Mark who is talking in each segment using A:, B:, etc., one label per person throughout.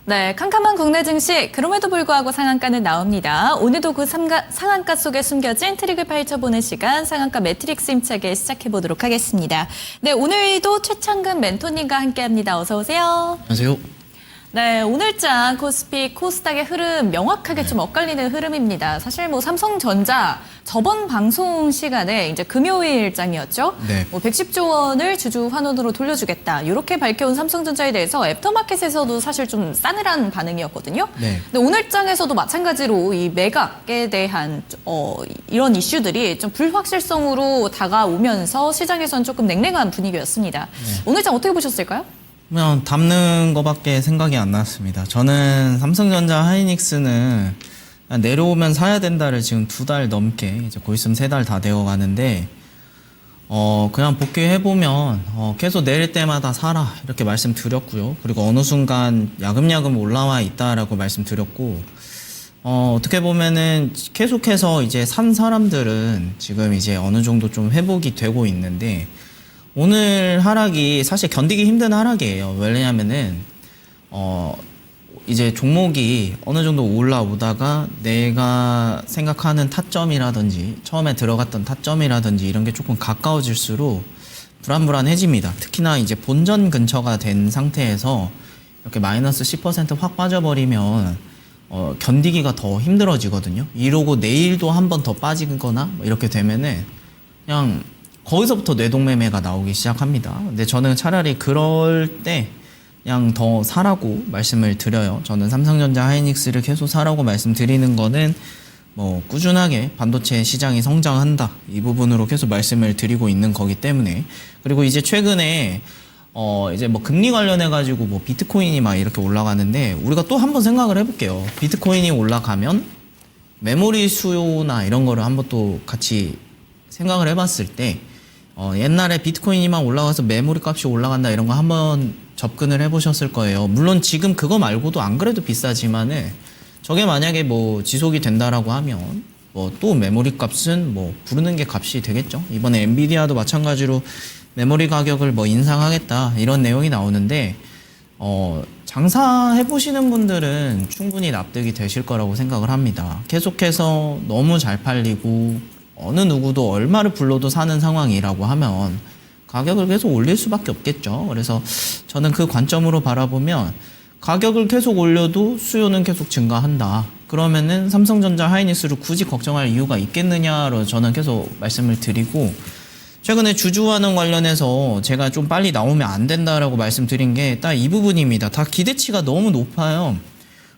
A: 네, 캄캄한 국내 증시, 그럼에도 불구하고 상한가는 나옵니다. 오늘도 그 상한가 속에 숨겨진 트릭을 파헤쳐보는 시간, 상한가 매트릭스 힘차게 시작해보도록 하겠습니다. 네, 오늘도 최창근 멘토님과 함께합니다. 어서 오세요.
B: 안녕하세요.
A: 네, 오늘장 코스피, 코스닥의 흐름 명확하게 좀 엇갈리는 흐름입니다. 사실 뭐 삼성전자 저번 방송 시간에 이제 금요일장이었죠.
B: 네.
A: 110조 원을 주주 환원으로 돌려주겠다. 이렇게 밝혀온 삼성전자에 대해서 애프터마켓에서도 사실 좀 싸늘한 반응이었거든요.
B: 네.
A: 근데 오늘장에서도 마찬가지로 이 매각에 대한 이런 이슈들이 좀 불확실성으로 다가오면서 시장에서는 조금 냉랭한 분위기였습니다.
B: 네.
A: 오늘장 어떻게 보셨을까요?
B: 그냥 담는 거밖에 생각이 안 났습니다. 저는 삼성전자 하이닉스는 내려오면 사야 된다를 지금 2달 넘게 이제 곧 있으면 3달 다 되어 가는데 그냥 복귀해보면 계속 내릴 때마다 사라 이렇게 말씀드렸고요. 그리고 어느 순간 야금야금 올라와 있다라고 말씀드렸고 어떻게 보면은 계속해서 이제 산 사람들은 지금 이제 어느 정도 좀 회복이 되고 있는데 오늘 하락이 사실 견디기 힘든 하락이에요. 왜냐면은 이제 종목이 어느 정도 올라오다가 내가 생각하는 타점이라든지 처음에 들어갔던 타점이라든지 이런 게 조금 가까워질수록 불안불안해집니다. 특히나 이제 본전 근처가 된 상태에서 이렇게 마이너스 10% 확 빠져버리면 견디기가 더 힘들어지거든요. 이러고 내일도 한 번 더 빠지거나 이렇게 되면은 그냥 거기서부터 뇌동매매가 나오기 시작합니다. 근데 저는 차라리 그럴 때 그냥 더 사라고 말씀을 드려요. 저는 삼성전자 하이닉스를 계속 사라고 말씀드리는 거는 뭐 꾸준하게 반도체 시장이 성장한다 이 부분으로 계속 말씀을 드리고 있는 거기 때문에. 그리고 이제 최근에 이제 뭐 금리 관련해 가지고 뭐 비트코인이 막 이렇게 올라가는데 우리가 또 한번 생각을 해볼게요. 비트코인이 올라가면 메모리 수요나 이런 거를 한번 또 같이 생각을 해봤을 때 옛날에 비트코인이 막 올라가서 메모리 값이 올라간다 이런 거 한번 접근을 해보셨을 거예요. 물론 지금 그거 말고도 안 그래도 비싸지만은 저게 만약에 뭐 지속이 된다라고 하면 뭐 또 메모리 값은 뭐 부르는 게 값이 되겠죠. 이번에 엔비디아도 마찬가지로 메모리 가격을 뭐 인상하겠다 이런 내용이 나오는데 장사해 보시는 분들은 충분히 납득이 되실 거라고 생각을 합니다. 계속해서 너무 잘 팔리고 어느 누구도 얼마를 불러도 사는 상황이라고 하면 가격을 계속 올릴 수밖에 없겠죠. 그래서 저는 그 관점으로 바라보면 가격을 계속 올려도 수요는 계속 증가한다. 그러면은 삼성전자 하이닉스를 굳이 걱정할 이유가 있겠느냐로 저는 계속 말씀을 드리고, 최근에 주주환원 관련해서 제가 좀 빨리 나오면 안 된다라고 말씀드린 게 딱 이 부분입니다. 다 기대치가 너무 높아요.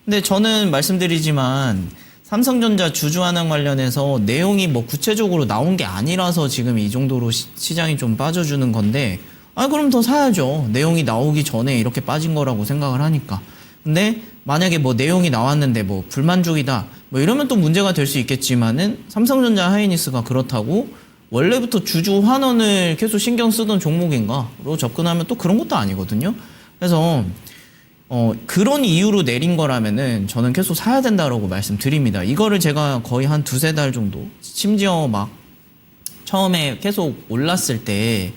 B: 근데 저는 말씀드리지만 삼성전자 주주환원 관련해서 내용이 뭐 구체적으로 나온 게 아니라서 지금 이 정도로 시장이 좀 빠져주는 건데, 그럼 더 사야죠. 내용이 나오기 전에 이렇게 빠진 거라고 생각을 하니까. 근데 만약에 뭐 내용이 나왔는데 뭐 불만족이다 뭐 이러면 또 문제가 될 수 있겠지만은 삼성전자 하이닉스가 그렇다고 원래부터 주주환원을 계속 신경 쓰던 종목인가로 접근하면 또 그런 것도 아니거든요. 그래서 그런 이유로 내린 거라면은 저는 계속 사야 된다라고 말씀드립니다. 이거를 제가 거의 한 2-3달 정도, 심지어 막 처음에 계속 올랐을 때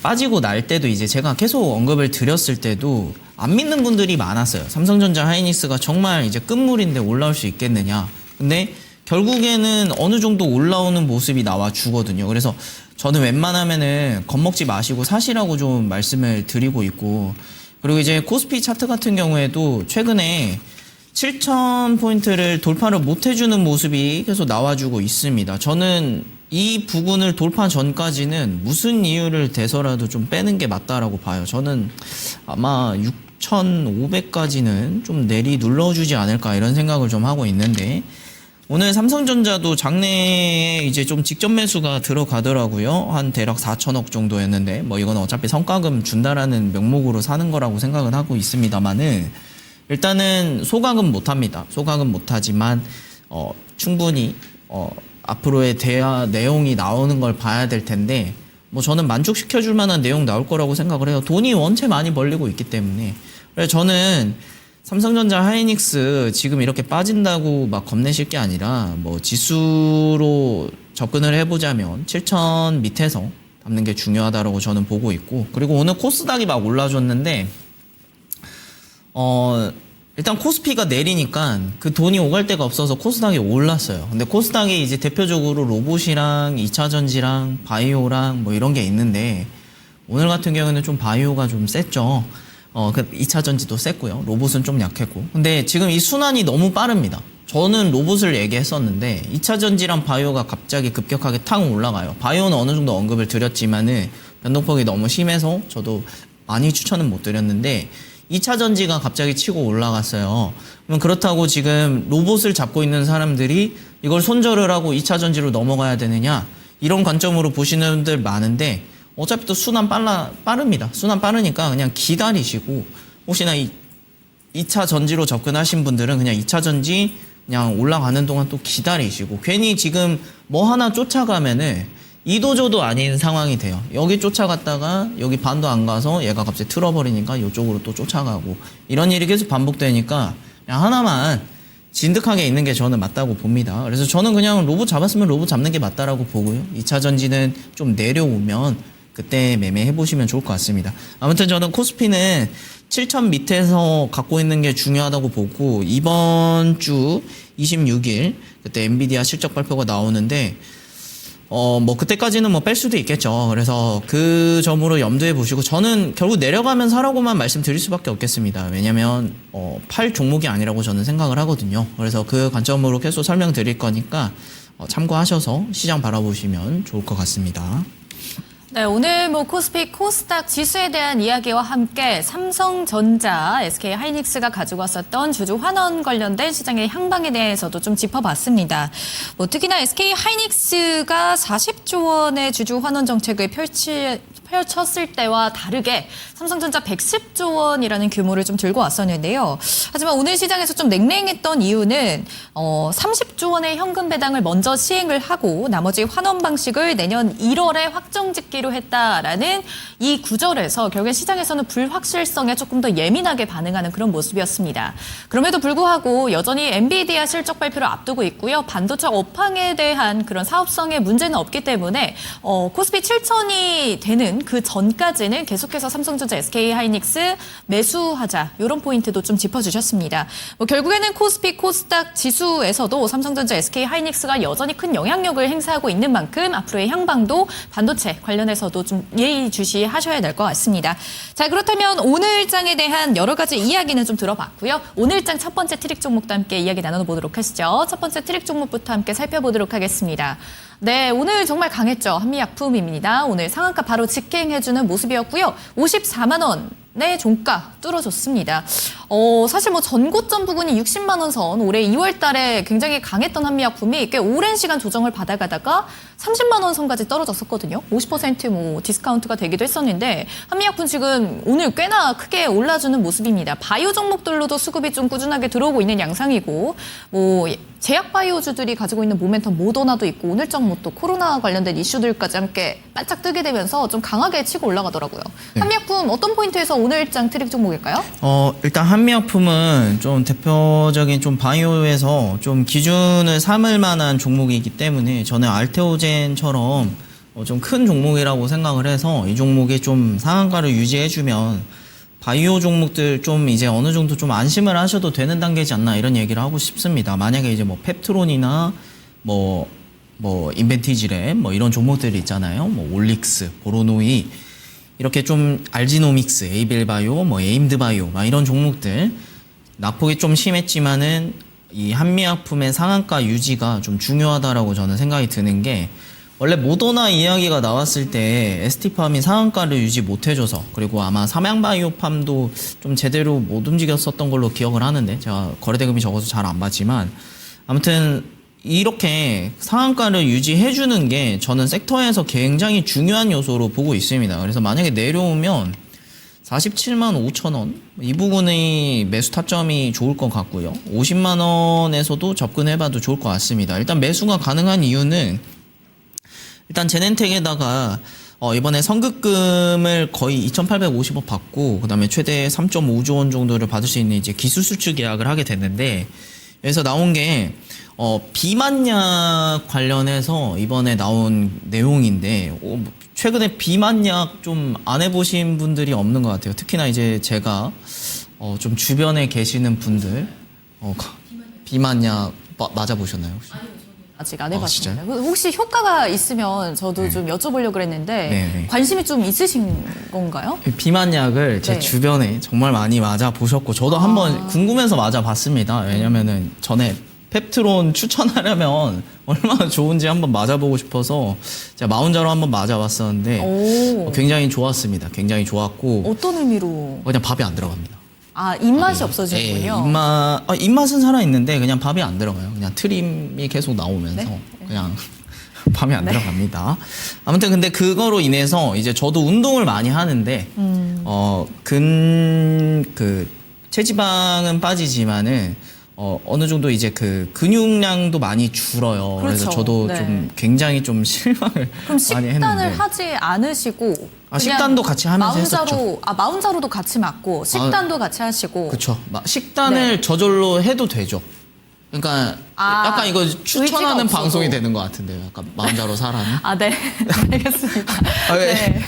B: 빠지고 날 때도 이제 제가 계속 언급을 드렸을 때도 안 믿는 분들이 많았어요. 삼성전자 하이닉스가 정말 이제 끝물인데 올라올 수 있겠느냐. 근데 결국에는 어느 정도 올라오는 모습이 나와 주거든요. 그래서 저는 웬만하면은 겁먹지 마시고 사시라고 좀 말씀을 드리고 있고, 그리고 이제 코스피 차트 같은 경우에도 최근에 7,000포인트를 돌파를 못 해주는 모습이 계속 나와주고 있습니다. 저는 이 부분을 돌파 전까지는 무슨 이유를 대서라도 좀 빼는 게 맞다라고 봐요. 저는 아마 6,500까지는 좀 내리 눌러주지 않을까 이런 생각을 좀 하고 있는데, 오늘 삼성전자도 장내에 이제 좀 직전 매수가 들어가더라고요. 한 대략 4천억 정도였는데, 뭐 이건 어차피 성과금 준다라는 명목으로 사는 거라고 생각은 하고 있습니다만은, 일단은 소각은 못합니다. 소각은 못하지만 충분히 앞으로의 대화 내용이 나오는 걸 봐야 될 텐데, 뭐 저는 만족시켜줄 만한 내용 나올 거라고 생각을 해요. 돈이 원체 많이 벌리고 있기 때문에. 그래서 저는 삼성전자 하이닉스 지금 이렇게 빠진다고 막 겁내실 게 아니라 뭐 지수로 접근을 해보자면 7,000 밑에서 담는 게 중요하다고 저는 보고 있고, 그리고 오늘 코스닥이 막 올라줬는데 일단 코스피가 내리니까 그 돈이 오갈 데가 없어서 코스닥이 올랐어요. 근데 코스닥이 이제 대표적으로 로봇이랑 2차 전지랑 바이오랑 뭐 이런 게 있는데 오늘 같은 경우에는 좀 바이오가 좀 셌죠. 그 2차 전지도 셌고요. 로봇은 좀 약했고. 근데 지금 이 순환이 너무 빠릅니다. 저는 로봇을 얘기했었는데 2차 전지랑 바이오가 갑자기 급격하게 탁 올라가요. 바이오는 어느 정도 언급을 드렸지만은 변동폭이 너무 심해서 저도 많이 추천은 못 드렸는데 2차 전지가 갑자기 치고 올라갔어요. 그럼 그렇다고 지금 로봇을 잡고 있는 사람들이 이걸 손절을 하고 2차 전지로 넘어가야 되느냐? 이런 관점으로 보시는 분들 많은데 어차피 또 순환 빠릅니다. 순환 빠르니까 그냥 기다리시고 혹시나 2차 전지로 접근하신 분들은 그냥 2차 전지 그냥 올라가는 동안 또 기다리시고 괜히 지금 뭐 하나 쫓아가면은 이도저도 아닌 상황이 돼요. 여기 쫓아갔다가 여기 반도 안 가서 얘가 갑자기 틀어버리니까 이쪽으로 또 쫓아가고 이런 일이 계속 반복되니까 그냥 하나만 진득하게 있는 게 저는 맞다고 봅니다. 그래서 저는 그냥 로봇 잡았으면 로봇 잡는 게 맞다라고 보고요. 2차 전지는 좀 내려오면 그때 매매해 보시면 좋을 것 같습니다. 아무튼 저는 코스피는 7,000 밑에서 갖고 있는 게 중요하다고 보고 이번 주 26일 그때 엔비디아 실적 발표가 나오는데 뭐 그때까지는 뭐 뺄 수도 있겠죠. 그래서 그 점으로 염두에 보시고 저는 결국 내려가면 사라고만 말씀드릴 수밖에 없겠습니다. 왜냐면 팔 종목이 아니라고 저는 생각을 하거든요. 그래서 그 관점으로 계속 설명드릴 거니까 참고하셔서 시장 바라보시면 좋을 것 같습니다.
A: 네, 오늘 뭐 코스피, 코스닥 지수에 대한 이야기와 함께 삼성전자, SK 하이닉스가 가지고 왔었던 주주 환원 관련된 시장의 향방에 대해서도 좀 짚어봤습니다. 뭐 특히나 SK 하이닉스가 40조 원의 주주 환원 정책을 펼쳤을 때와 다르게 삼성전자 110조 원이라는 규모를 좀 들고 왔었는데요. 하지만 오늘 시장에서 좀 냉랭했던 이유는 30조 원의 현금 배당을 먼저 시행을 하고 나머지 환원 방식을 내년 1월에 확정짓기로 했다라는 이 구절에서 결국에 시장에서는 불확실성에 조금 더 예민하게 반응하는 그런 모습이었습니다. 그럼에도 불구하고 여전히 엔비디아 실적 발표를 앞두고 있고요. 반도체 업황에 대한 그런 사업성의 문제는 없기 때문에 코스피 7천이 되는 그 전까지는 계속해서 삼성전자, SK 하이닉스 매수하자 이런 포인트도 좀 짚어주셨습니다. 뭐 결국에는 코스피, 코스닥 지수에서도 삼성전자, SK 하이닉스가 여전히 큰 영향력을 행사하고 있는 만큼 앞으로의 향방도 반도체 관련해서도 좀 예의주시하셔야 될 것 같습니다. 자, 그렇다면 오늘장에 대한 여러 가지 이야기는 좀 들어봤고요. 오늘장 첫 번째 트릭 종목도 함께 이야기 나눠보도록 하시죠. 첫 번째 트릭 종목부터 함께 살펴보도록 하겠습니다. 네, 오늘 정말 강했죠. 한미약품입니다. 오늘 상한가 바로 직행해주는 모습이었고요. 54만 원의 종가 뚫어줬습니다. 사실 뭐 전고점 부근이 60만 원 선 올해 2월 달에 굉장히 강했던 한미약품이 꽤 오랜 시간 조정을 받아가다가 30만 원 선까지 떨어졌었거든요. 50% 디스카운트가 되기도 했었는데 한미약품 지금 오늘 꽤나 크게 올라주는 모습입니다. 바이오 종목들로도 수급이 좀 꾸준하게 들어오고 있는 양상이고 뭐 제약 바이오주들이 가지고 있는 모멘텀 모더나도 있고 오늘장 뭐 또 코로나 관련된 이슈들까지 함께 반짝 뜨게 되면서 좀 강하게 치고 올라가더라고요. 네. 한미약품 어떤 포인트에서 오늘장 트릭 종목일까요?
B: 일단 한미약품은 좀 대표적인 좀 바이오에서 좀 기준을 삼을 만한 종목이기 때문에 저는 알테오젠처럼 좀 큰 종목이라고 생각을 해서 이 종목이 좀 상한가를 유지해주면 바이오 종목들 좀 이제 어느 정도 좀 안심을 하셔도 되는 단계지 않나 이런 얘기를 하고 싶습니다. 만약에 이제 뭐 펩트론이나 뭐 인벤티지랩 뭐 이런 종목들이 있잖아요. 뭐 올릭스, 보로노이 이렇게 좀 알지노믹스, 에이벨바이오, 뭐 에임드바이오 막 이런 종목들 낙폭이 좀 심했지만은 이 한미약품의 상한가 유지가 좀 중요하다라고 저는 생각이 드는 게 원래 모더나 이야기가 나왔을 때 ST팜이 상한가를 유지 못해줘서 그리고 아마 삼양바이오팜도 좀 제대로 못 움직였었던 걸로 기억을 하는데 제가 거래대금이 적어서 잘 안 봤지만 아무튼 이렇게 상한가를 유지해주는 게 저는 섹터에서 굉장히 중요한 요소로 보고 있습니다. 그래서 만약에 내려오면 47만 5천 원 이 부분의 매수 타점이 좋을 것 같고요. 50만 원에서도 접근해봐도 좋을 것 같습니다. 일단 매수가 가능한 이유는 일단 제넨텍에다가 이번에 선급금을 거의 2,850억 받고 그다음에 최대 3.5조 원 정도를 받을 수 있는 이제 기술 수출 계약을 하게 됐는데 여기서 나온 게 비만약 관련해서 이번에 나온 내용인데 최근에 비만약 좀 안 해보신 분들이 없는 것 같아요. 특히나 이제 제가 좀 주변에 계시는 분들 비만약 맞아보셨나요 혹시?
A: 아직 안
B: 진짜요?
A: 해봤습니다. 혹시 효과가 있으면 저도 좀 여쭤보려고 그랬는데
B: 네.
A: 관심이 좀 있으신 건가요?
B: 비만약을 제
A: 네.
B: 주변에 정말 많이 맞아보셨고 저도 한번 궁금해서 맞아봤습니다. 왜냐면은 전에 펩트론 추천하려면 얼마나 좋은지 한번 맞아보고 싶어서 제가 마운자로 한번 맞아봤었는데
A: 오.
B: 굉장히 좋았습니다. 굉장히 좋았고
A: 어떤 의미로?
B: 그냥 밥이 안 들어갑니다.
A: 아, 입맛이 없어지는군요.
B: 입맛은 살아있는데 그냥 밥이 안 들어가요. 그냥 트림이 계속 나오면서
A: 네?
B: 그냥 밥이 안 들어갑니다. 아무튼 근데 그거로 인해서 이제 저도 운동을 많이 하는데 그 체지방은 빠지지만은 어느 정도 이제 그 근육량도 많이 줄어요. 그래서
A: 그렇죠.
B: 저도
A: 네.
B: 좀 굉장히 좀 실망을
A: 그럼
B: 많이
A: 식단을
B: 했는데
A: 하지 않으시고 그냥
B: 식단도 같이 하면서 했었죠.
A: 마운자로도 같이 맞고 식단도 같이 하시고
B: 그렇죠. 식단을 저절로 해도 되죠. 그러니까 약간 이거 추천하는
A: 의지가
B: 방송이
A: 없어도.
B: 되는 것 같은데요. 약간 마음대로 사라는.
A: 네. 알겠습니다.
B: 네.
A: 네.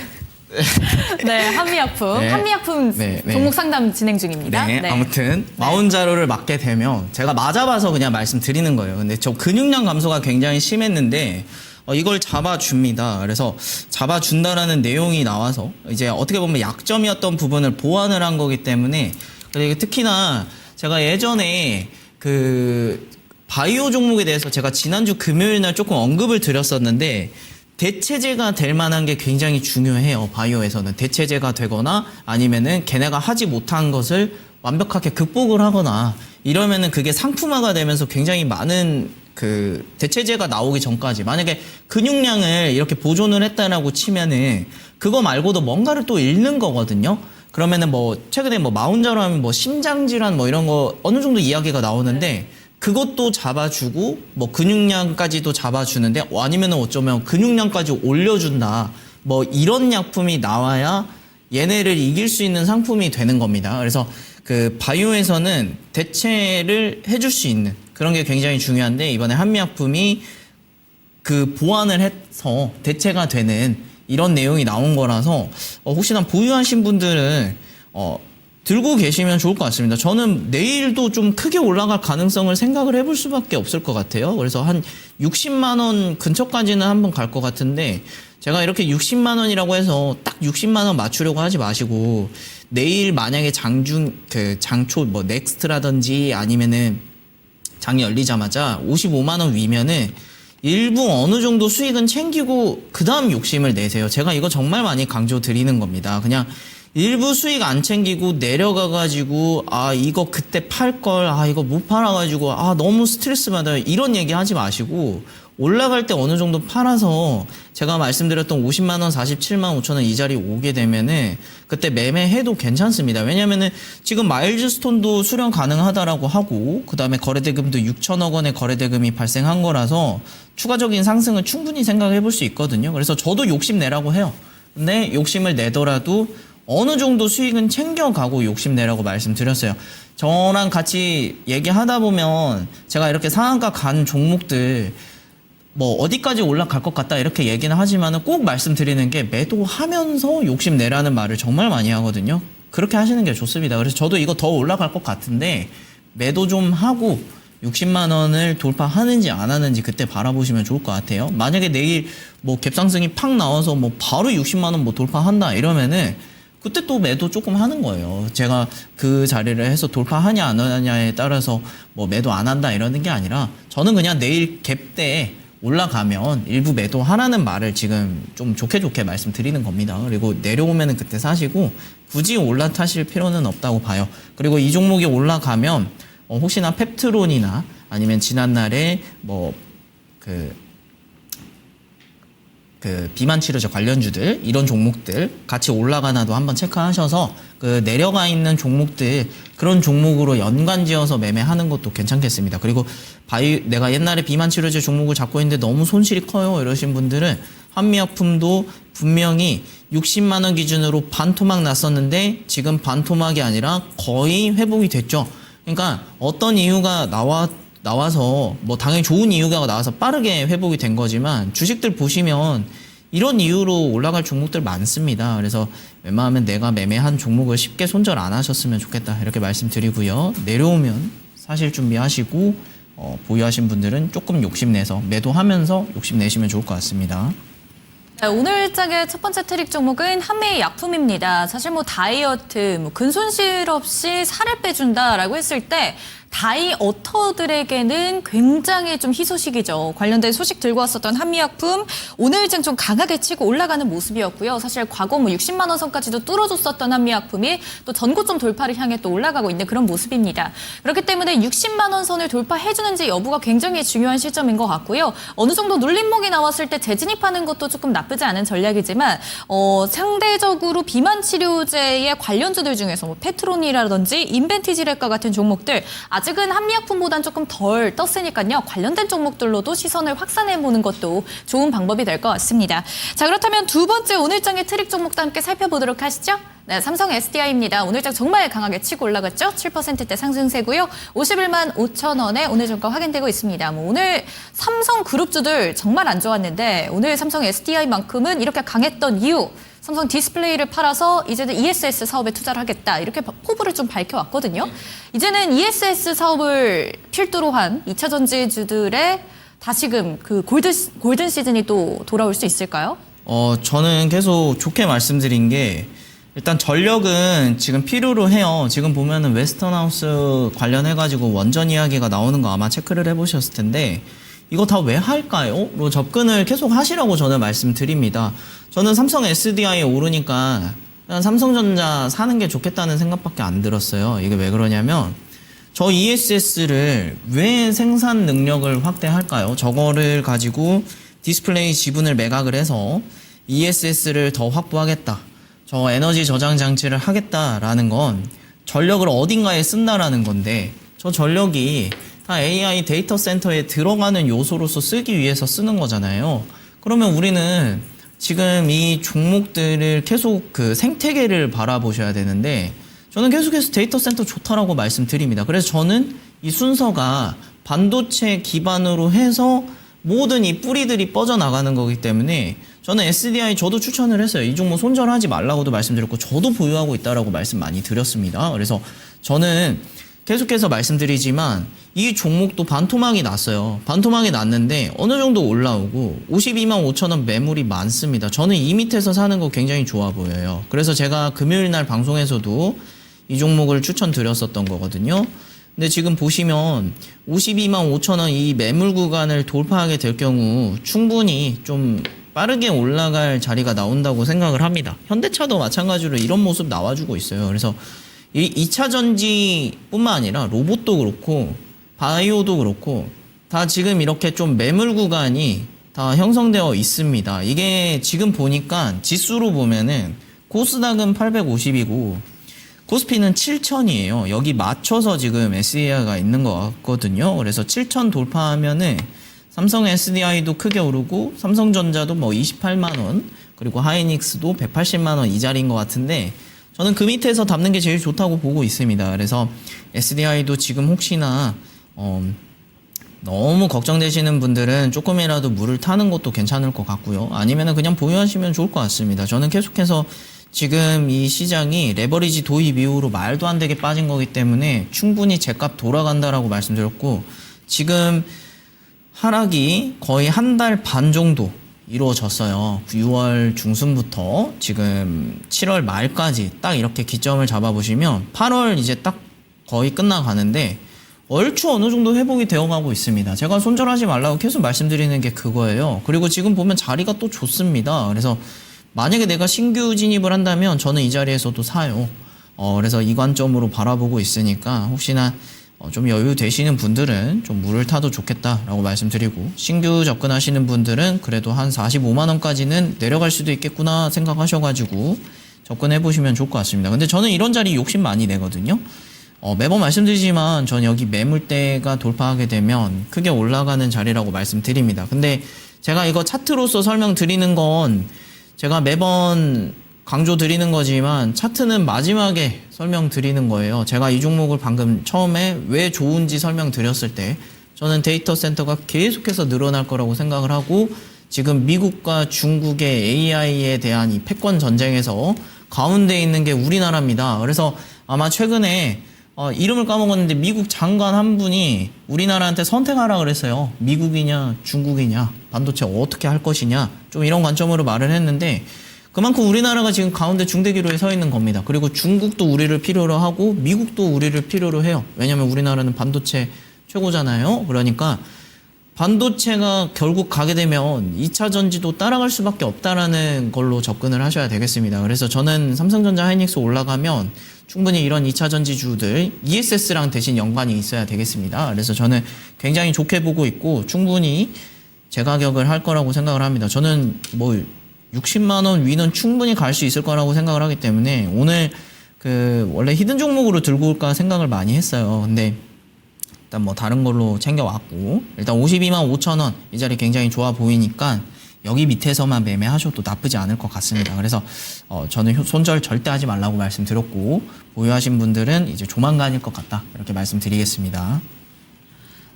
A: 네, 한미약품.
B: 네.
A: 한미약품
B: 네, 네.
A: 종목 상담 진행 중입니다.
B: 네, 아무튼 마운자로를 맞게 되면 제가 맞아봐서 그냥 말씀드리는 거예요. 근데 저 근육량 감소가 굉장히 심했는데 이걸 잡아줍니다. 그래서 잡아준다라는 내용이 나와서 이제 어떻게 보면 약점이었던 부분을 보완을 한 거기 때문에 그리고 특히나 제가 예전에 그 바이오 종목에 대해서 제가 지난주 금요일 날 조금 언급을 드렸었는데 대체제가 될 만한 게 굉장히 중요해요. 바이오에서는 대체제가 되거나 아니면은 걔네가 하지 못한 것을 완벽하게 극복을 하거나 이러면은 그게 상품화가 되면서 굉장히 많은 그 대체제가 나오기 전까지 만약에 근육량을 이렇게 보존을 했다라고 치면은 그거 말고도 뭔가를 또 잃는 거거든요. 그러면은 뭐 최근에 뭐 마운자로 하면 뭐 심장 질환 뭐 이런 거 어느 정도 이야기가 나오는데 그것도 잡아주고 뭐 근육량까지도 잡아주는데 아니면은 어쩌면 근육량까지 올려준다 뭐 이런 약품이 나와야 얘네를 이길 수 있는 상품이 되는 겁니다. 그래서 그 바이오에서는 대체를 해줄 수 있는 그런 게 굉장히 중요한데 이번에 한미약품이 그 보완을 해서 대체가 되는 이런 내용이 나온 거라서 혹시나 보유하신 분들은 들고 계시면 좋을 것 같습니다. 저는 내일도 좀 크게 올라갈 가능성을 생각을 해볼 수밖에 없을 것 같아요. 그래서 한 60만 원 근처까지는 한번 갈 것 같은데 제가 이렇게 60만 원이라고 해서 딱 60만 원 맞추려고 하지 마시고 내일 만약에 장초 뭐 넥스트라든지 아니면은 장이 열리자마자 55만 원 위면은 일부 어느 정도 수익은 챙기고 그 다음 욕심을 내세요. 제가 이거 정말 많이 강조드리는 겁니다. 그냥 일부 수익 안 챙기고 내려가가지고 이거 그때 팔걸 이거 못 팔아가지고 너무 스트레스 받아요 이런 얘기 하지 마시고 올라갈 때 어느 정도 팔아서 제가 말씀드렸던 50만 원 47만 5천 원 이 자리 오게 되면은 그때 매매해도 괜찮습니다. 왜냐면은 지금 마일즈스톤도 수령 가능하다라고 하고 그 다음에 거래대금도 6천억 원의 거래대금이 발생한 거라서 추가적인 상승을 충분히 생각해 볼 수 있거든요. 그래서 저도 욕심내라고 해요. 근데 욕심을 내더라도 어느 정도 수익은 챙겨가고 욕심내라고 말씀드렸어요. 저랑 같이 얘기하다 보면 제가 이렇게 상한가 간 종목들 뭐 어디까지 올라갈 것 같다 이렇게 얘기는 하지만은 꼭 말씀드리는 게 매도하면서 욕심내라는 말을 정말 많이 하거든요. 그렇게 하시는 게 좋습니다. 그래서 저도 이거 더 올라갈 것 같은데 매도 좀 하고 60만 원을 돌파하는지 안 하는지 그때 바라보시면 좋을 것 같아요. 만약에 내일 뭐 갭상승이 팍 나와서 뭐 바로 60만 원 뭐 돌파한다 이러면은 그때 또 매도 조금 하는 거예요. 제가 그 자리를 해서 돌파하냐 안 하냐에 따라서 뭐 매도 안 한다 이러는 게 아니라 저는 그냥 내일 갭 때 올라가면 일부 매도하라는 말을 지금 좀 좋게 말씀드리는 겁니다. 그리고 내려오면은 그때 사시고 굳이 올라타실 필요는 없다고 봐요. 그리고 이 종목이 올라가면 혹시나 펩트론이나 아니면 지난날에 뭐 그 비만 치료제 관련주들 이런 종목들 같이 올라가나도 한번 체크하셔서 그 내려가 있는 종목들 그런 종목으로 연관지어서 매매하는 것도 괜찮겠습니다. 그리고 내가 옛날에 비만 치료제 종목을 잡고 있는데 너무 손실이 커요 이러신 분들은 한미약품도 분명히 60만 원 기준으로 반토막 났었는데 지금 반토막이 아니라 거의 회복이 됐죠. 그러니까 어떤 이유가 나와서 뭐 당연히 좋은 이유가 나와서 빠르게 회복이 된 거지만 주식들 보시면 이런 이유로 올라갈 종목들 많습니다. 그래서 웬만하면 내가 매매한 종목을 쉽게 손절 안 하셨으면 좋겠다 이렇게 말씀드리고요. 내려오면 사실 준비하시고 보유하신 분들은 조금 욕심내서 매도하면서 욕심내시면 좋을 것 같습니다.
A: 네, 오늘 장의 첫 번째 트릭 종목은 한미 약품입니다. 사실 뭐 다이어트, 근손실 없이 살을 빼준다라고 했을 때 다이어터들에게는 굉장히 좀 희소식이죠. 관련된 소식 들고 왔었던 한미약품 오늘장 좀 강하게 치고 올라가는 모습이었고요. 사실 과거 60만 원 선까지도 뚫어줬었던 한미약품이 또 전고점 돌파를 향해 또 올라가고 있는 그런 모습입니다. 그렇기 때문에 60만 원 선을 돌파해주는지 여부가 굉장히 중요한 시점인 것 같고요. 어느 정도 눌림목이 나왔을 때 재진입하는 것도 조금 나쁘지 않은 전략이지만 상대적으로 비만 치료제의 관련주들 중에서 뭐 페트론이라든지 인벤티지렉과 같은 종목들 아직은 한미약품보단 조금 덜 떴으니까요. 관련된 종목들로도 시선을 확산해보는 것도 좋은 방법이 될 것 같습니다. 자, 그렇다면 두 번째 오늘장의 트릭 종목도 함께 살펴보도록 하시죠. 네, 삼성 SDI입니다. 오늘장 정말 강하게 치고 올라갔죠. 7%대 상승세고요. 51만 5천 원에 오늘 종가 확인되고 있습니다. 오늘 삼성 그룹주들 정말 안 좋았는데 오늘 삼성 SDI만큼은 이렇게 강했던 이유 삼성 디스플레이를 팔아서 이제는 ESS 사업에 투자를 하겠다. 이렇게 포부를 좀 밝혀왔거든요. 이제는 ESS 사업을 필두로 한 2차 전지주들의 다시금 그 골든 시즌이 또 돌아올 수 있을까요?
B: 저는 계속 좋게 말씀드린 게 일단 전력은 지금 필요로 해요. 지금 보면은 웨스턴하우스 관련해가지고 원전 이야기가 나오는 거 아마 체크를 해보셨을 텐데 이거 다 왜 할까요? 로 접근을 계속 하시라고 저는 말씀드립니다. 저는 삼성 SDI 오르니까 그냥 삼성전자 사는 게 좋겠다는 생각밖에 안 들었어요. 이게 왜 그러냐면 저 ESS를 왜 생산 능력을 확대할까요? 저거를 가지고 디스플레이 지분을 매각을 해서 ESS를 더 확보하겠다. 저 에너지 저장 장치를 하겠다라는 건 전력을 어딘가에 쓴다라는 건데 저 전력이 다 AI 데이터 센터에 들어가는 요소로서 쓰기 위해서 쓰는 거잖아요. 그러면 우리는 지금 이 종목들을 계속 그 생태계를 바라보셔야 되는데 저는 계속해서 데이터 센터 좋다라고 말씀드립니다. 그래서 저는 이 순서가 반도체 기반으로 해서 모든 이 뿌리들이 뻗어나가는 거기 때문에 저는 SDI 저도 추천을 했어요. 이 종목 손절하지 말라고도 말씀드렸고 저도 보유하고 있다라고 말씀 많이 드렸습니다. 그래서 저는 계속해서 말씀드리지만 이 종목도 반토막이 났어요. 반토막이 났는데 어느 정도 올라오고 52만 5천 원 매물이 많습니다. 저는 이 밑에서 사는 거 굉장히 좋아 보여요. 그래서 제가 금요일 날 방송에서도 이 종목을 추천드렸었던 거거든요. 근데 지금 보시면 52만 5천 원 이 매물 구간을 돌파하게 될 경우 충분히 좀 빠르게 올라갈 자리가 나온다고 생각을 합니다. 현대차도 마찬가지로 이런 모습 나와주고 있어요. 그래서 이 2차 전지뿐만 아니라 로봇도 그렇고 바이오도 그렇고 다 지금 이렇게 좀 매물 구간이 다 형성되어 있습니다. 이게 지금 보니까 지수로 보면은 코스닥은 850이고 코스피는 7000이에요. 여기 맞춰서 지금 SDI가 있는 것 같거든요. 그래서 7000 돌파하면은 삼성 SDI도 크게 오르고 삼성전자도 뭐 28만원 그리고 하이닉스도 180만원 이 자리인 것 같은데 저는 그 밑에서 담는 게 제일 좋다고 보고 있습니다. 그래서 SDI도 지금 혹시나 너무 걱정되시는 분들은 조금이라도 물을 타는 것도 괜찮을 것 같고요. 아니면은 그냥 보유하시면 좋을 것 같습니다. 저는 계속해서 지금 이 시장이 레버리지 도입 이후로 말도 안 되게 빠진 거기 때문에 충분히 제값 돌아간다라고 말씀드렸고 지금 하락이 거의 한 달 반 정도 이루어졌어요. 6월 중순부터 지금 7월 말까지 딱 이렇게 기점을 잡아보시면 8월 이제 딱 거의 끝나가는데 얼추 어느 정도 회복이 되어가고 있습니다. 제가 손절하지 말라고 계속 말씀드리는 게 그거예요. 그리고 지금 보면 자리가 또 좋습니다. 그래서 만약에 내가 신규 진입을 한다면 저는 이 자리에서도 사요. 그래서 이 관점으로 바라보고 있으니까 혹시나 좀 여유 되시는 분들은 좀 물을 타도 좋겠다라고 말씀드리고 신규 접근하시는 분들은 그래도 한 45만 원까지는 내려갈 수도 있겠구나 생각하셔가지고 접근해 보시면 좋을 것 같습니다. 근데 저는 이런 자리 욕심 많이 내거든요. 매번 말씀드리지만 전 여기 매물대가 돌파하게 되면 크게 올라가는 자리라고 말씀드립니다. 근데 제가 이거 차트로서 설명드리는 건 제가 매번 강조드리는 거지만 차트는 마지막에 설명드리는 거예요. 제가 이 종목을 방금 처음에 왜 좋은지 설명드렸을 때 저는 데이터 센터가 계속해서 늘어날 거라고 생각을 하고 지금 미국과 중국의 AI에 대한 이 패권 전쟁에서 가운데 있는 게 우리나라입니다. 그래서 아마 최근에 이름을 까먹었는데 미국 장관 한 분이 우리나라한테 선택하라 그랬어요. 미국이냐 중국이냐 반도체 어떻게 할 것이냐 좀 이런 관점으로 말을 했는데 그만큼 우리나라가 지금 가운데 중대기로에 서 있는 겁니다. 그리고 중국도 우리를 필요로 하고 미국도 우리를 필요로 해요. 왜냐면 우리나라는 반도체 최고잖아요. 그러니까 반도체가 결국 가게 되면 2차 전지도 따라갈 수밖에 없다라는 걸로 접근을 하셔야 되겠습니다. 그래서 저는 삼성전자 하이닉스 올라가면 충분히 이런 2차 전지주들 ESS랑 대신 연관이 있어야 되겠습니다. 그래서 저는 굉장히 좋게 보고 있고 충분히 재가격을 할 거라고 생각을 합니다. 저는 뭐 60만 원 위는 충분히 갈 수 있을 거라고 생각을 하기 때문에 오늘 원래 히든 종목으로 들고 올까 생각을 많이 했어요. 근데 일단 뭐 다른 걸로 챙겨왔고 일단 52만 5천 원 이 자리 굉장히 좋아 보이니까 여기 밑에서만 매매하셔도 나쁘지 않을 것 같습니다. 그래서 저는 손절 절대 하지 말라고 말씀드렸고 보유하신 분들은 이제 조만간일 것 같다 이렇게 말씀드리겠습니다.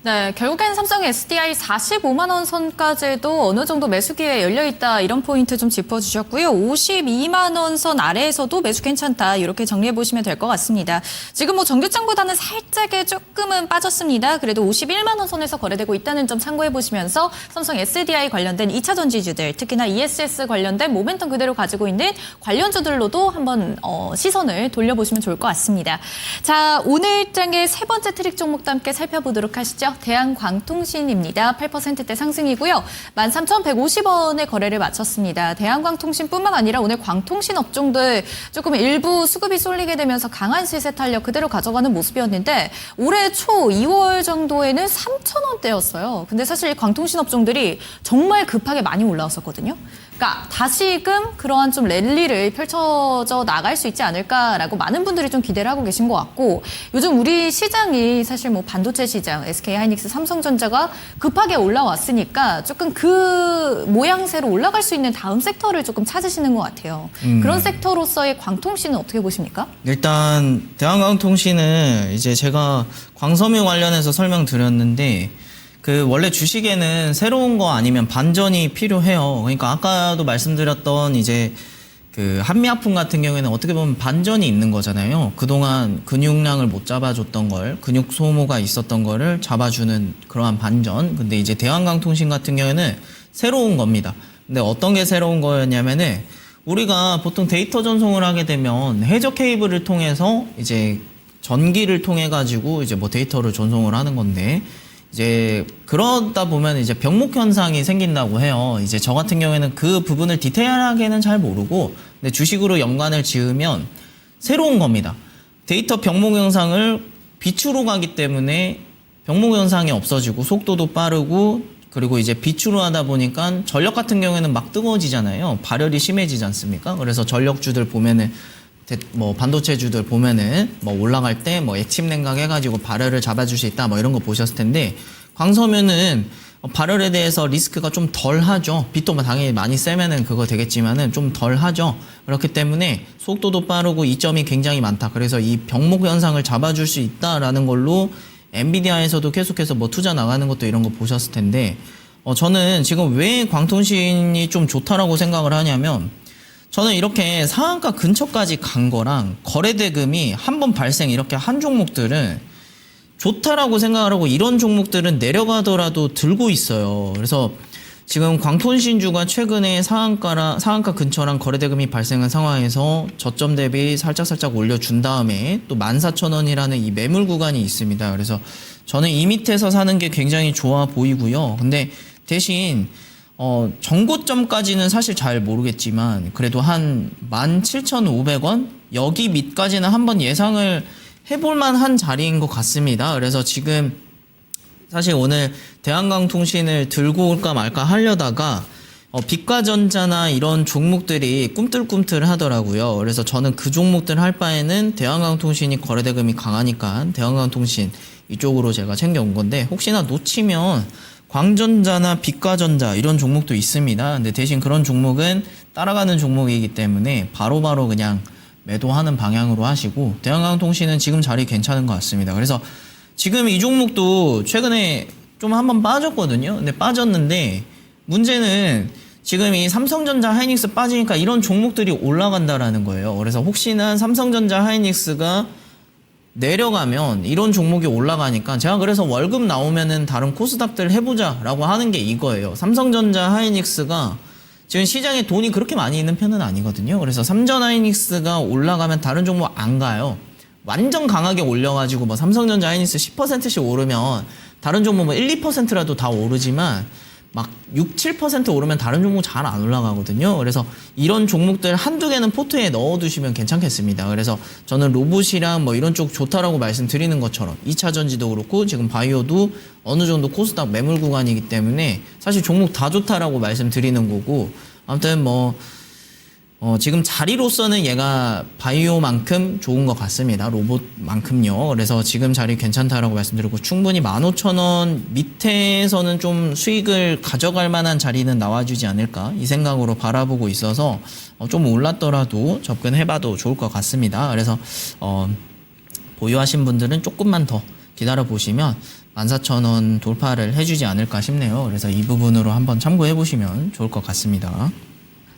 A: 네, 결국엔 삼성 SDI 45만 원 선까지도 어느 정도 매수 기회 열려 있다 이런 포인트 좀 짚어주셨고요. 52만 원 선 아래에서도 매수 괜찮다 이렇게 정리해 보시면 될 것 같습니다. 지금 뭐 정규장보다는 살짝의 조금은 빠졌습니다. 그래도 51만 원 선에서 거래되고 있다는 점 참고해 보시면서 삼성 SDI 관련된 2차 전지주들 특히나 ESS 관련된 모멘텀 그대로 가지고 있는 관련주들로도 한번 시선을 돌려보시면 좋을 것 같습니다. 자, 오늘 장의 세 번째 트릭 종목도 함께 살펴보도록 하시죠. 대한광통신입니다. 8%대 상승이고요. 13,150원에 거래를 마쳤습니다. 대한광통신뿐만 아니라 오늘 광통신 업종들 조금 일부 수급이 쏠리게 되면서 강한 시세 탄력 그대로 가져가는 모습이었는데 올해 초 2월 정도에는 3,000원대였어요. 근데 사실 광통신 업종들이 정말 급하게 많이 올라왔었거든요. 그러니까 다시금 그러한 좀 랠리를 펼쳐져 나갈 수 있지 않을까라고 많은 분들이 좀 기대를 하고 계신 것 같고 요즘 우리 시장이 사실 뭐 반도체 시장, SK 하이닉스, 삼성전자가 급하게 올라왔으니까 조금 그 모양새로 올라갈 수 있는 다음 섹터를 조금 찾으시는 것 같아요. 그런 섹터로서의 광통신은 어떻게 보십니까?
B: 일단 대한광통신은 이제 제가 광섬유 관련해서 설명드렸는데 원래 주식에는 새로운 거 아니면 반전이 필요해요. 그러니까 아까도 말씀드렸던 이제 한미아품 같은 경우에는 어떻게 보면 반전이 있는 거잖아요. 그동안 근육량을 못 잡아줬던 걸, 근육 소모가 있었던 거를 잡아주는 그러한 반전. 근데 이제 대한광통신 같은 경우에는 새로운 겁니다. 근데 어떤 게 새로운 거였냐면은 우리가 보통 데이터 전송을 하게 되면 해저 케이블을 통해서 이제 전기를 통해 가지고 이제 뭐 데이터를 전송을 하는 건데 이제 그러다 보면 이제 병목 현상이 생긴다고 해요. 이제 저 같은 경우에는 그 부분을 디테일하게는 잘 모르고 근데 주식으로 연관을 지으면 새로운 겁니다. 데이터 병목 현상을 빛으로 가기 때문에 병목 현상이 없어지고 속도도 빠르고 그리고 이제 빛으로 하다 보니까 전력 같은 경우에는 막 뜨거워지잖아요. 발열이 심해지지 않습니까? 그래서 전력주들 보면은 뭐 반도체주들 보면은 뭐 올라갈 때 뭐 액침 냉각 해가지고 발열을 잡아줄 수 있다 뭐 이런 거 보셨을 텐데 광섬유는 발열에 대해서 리스크가 좀 덜 하죠. 빛도 당연히 많이 세면은 그거 되겠지만은 좀 덜 하죠. 그렇기 때문에 속도도 빠르고 이점이 굉장히 많다. 그래서 이 병목 현상을 잡아줄 수 있다라는 걸로 엔비디아에서도 계속해서 뭐 투자 나가는 것도 이런 거 보셨을 텐데 저는 지금 왜 광통신이 좀 좋다라고 생각을 하냐면 저는 이렇게 상한가 근처까지 간 거랑 거래대금이 한 번 발생 이렇게 한 종목들은 좋다라고 생각을 하고 이런 종목들은 내려가더라도 들고 있어요. 그래서 지금 광통신주가 최근에 상한가 근처랑 거래대금이 발생한 상황에서 저점 대비 살짝 올려준 다음에 또 14,000원이라는 이 매물 구간이 있습니다. 그래서 저는 이 밑에서 사는 게 굉장히 좋아 보이고요. 근데 대신 정고점까지는 사실 잘 모르겠지만 그래도 한 17,500원 여기 밑까지는 한번 예상을 해볼 만한 자리인 것 같습니다. 그래서 지금 사실 오늘 대한광통신을 들고 올까 말까 하려다가 빛과전자나 이런 종목들이 꿈틀꿈틀 하더라고요. 그래서 저는 그 종목들 할 바에는 대한광통신이 거래대금이 강하니까 대한광통신 이쪽으로 제가 챙겨온 건데 혹시나 놓치면 광전자나 빛과전자 이런 종목도 있습니다. 근데 대신 그런 종목은 따라가는 종목이기 때문에 바로바로 그냥 매도하는 방향으로 하시고 대한광통신은 지금 자리 괜찮은 것 같습니다. 그래서 지금 이 종목도 최근에 좀 한번 빠졌거든요. 근데 빠졌는데 문제는 지금 이 삼성전자 하이닉스 빠지니까 이런 종목들이 올라간다라는 거예요. 그래서 혹시나 삼성전자 하이닉스가 내려가면 이런 종목이 올라가니까 제가 그래서 월급 나오면은 다른 코스닥들 해보자라고 하는 게 이거예요. 삼성전자 하이닉스가 지금 시장에 돈이 그렇게 많이 있는 편은 아니거든요. 그래서 삼전 하이닉스가 올라가면 다른 종목 안 가요. 완전 강하게 올려가지고 뭐 삼성전자 하이닉스 10%씩 오르면 다른 종목 뭐 1, 2%라도 다 오르지만 막 6, 7% 오르면 다른 종목 잘 안 올라가거든요. 그래서 이런 종목들 한두 개는 포트에 넣어두시면 괜찮겠습니다. 그래서 저는 로봇이랑 뭐 이런 쪽 좋다라고 말씀드리는 것처럼 2차 전지도 그렇고 지금 바이오도 어느 정도 코스닥 매물 구간이기 때문에 사실 종목 다 좋다라고 말씀드리는 거고 아무튼 뭐 지금 자리로서는 얘가 바이오만큼 좋은 것 같습니다. 로봇만큼요. 그래서 지금 자리 괜찮다라고 말씀드리고 충분히 15,000원 밑에서는 좀 수익을 가져갈 만한 자리는 나와주지 않을까 이 생각으로 바라보고 있어서 좀 올랐더라도 접근해봐도 좋을 것 같습니다. 그래서 보유하신 분들은 조금만 더 기다려보시면 14,000원 돌파를 해주지 않을까 싶네요. 그래서 이 부분으로 한번 참고해보시면 좋을 것 같습니다.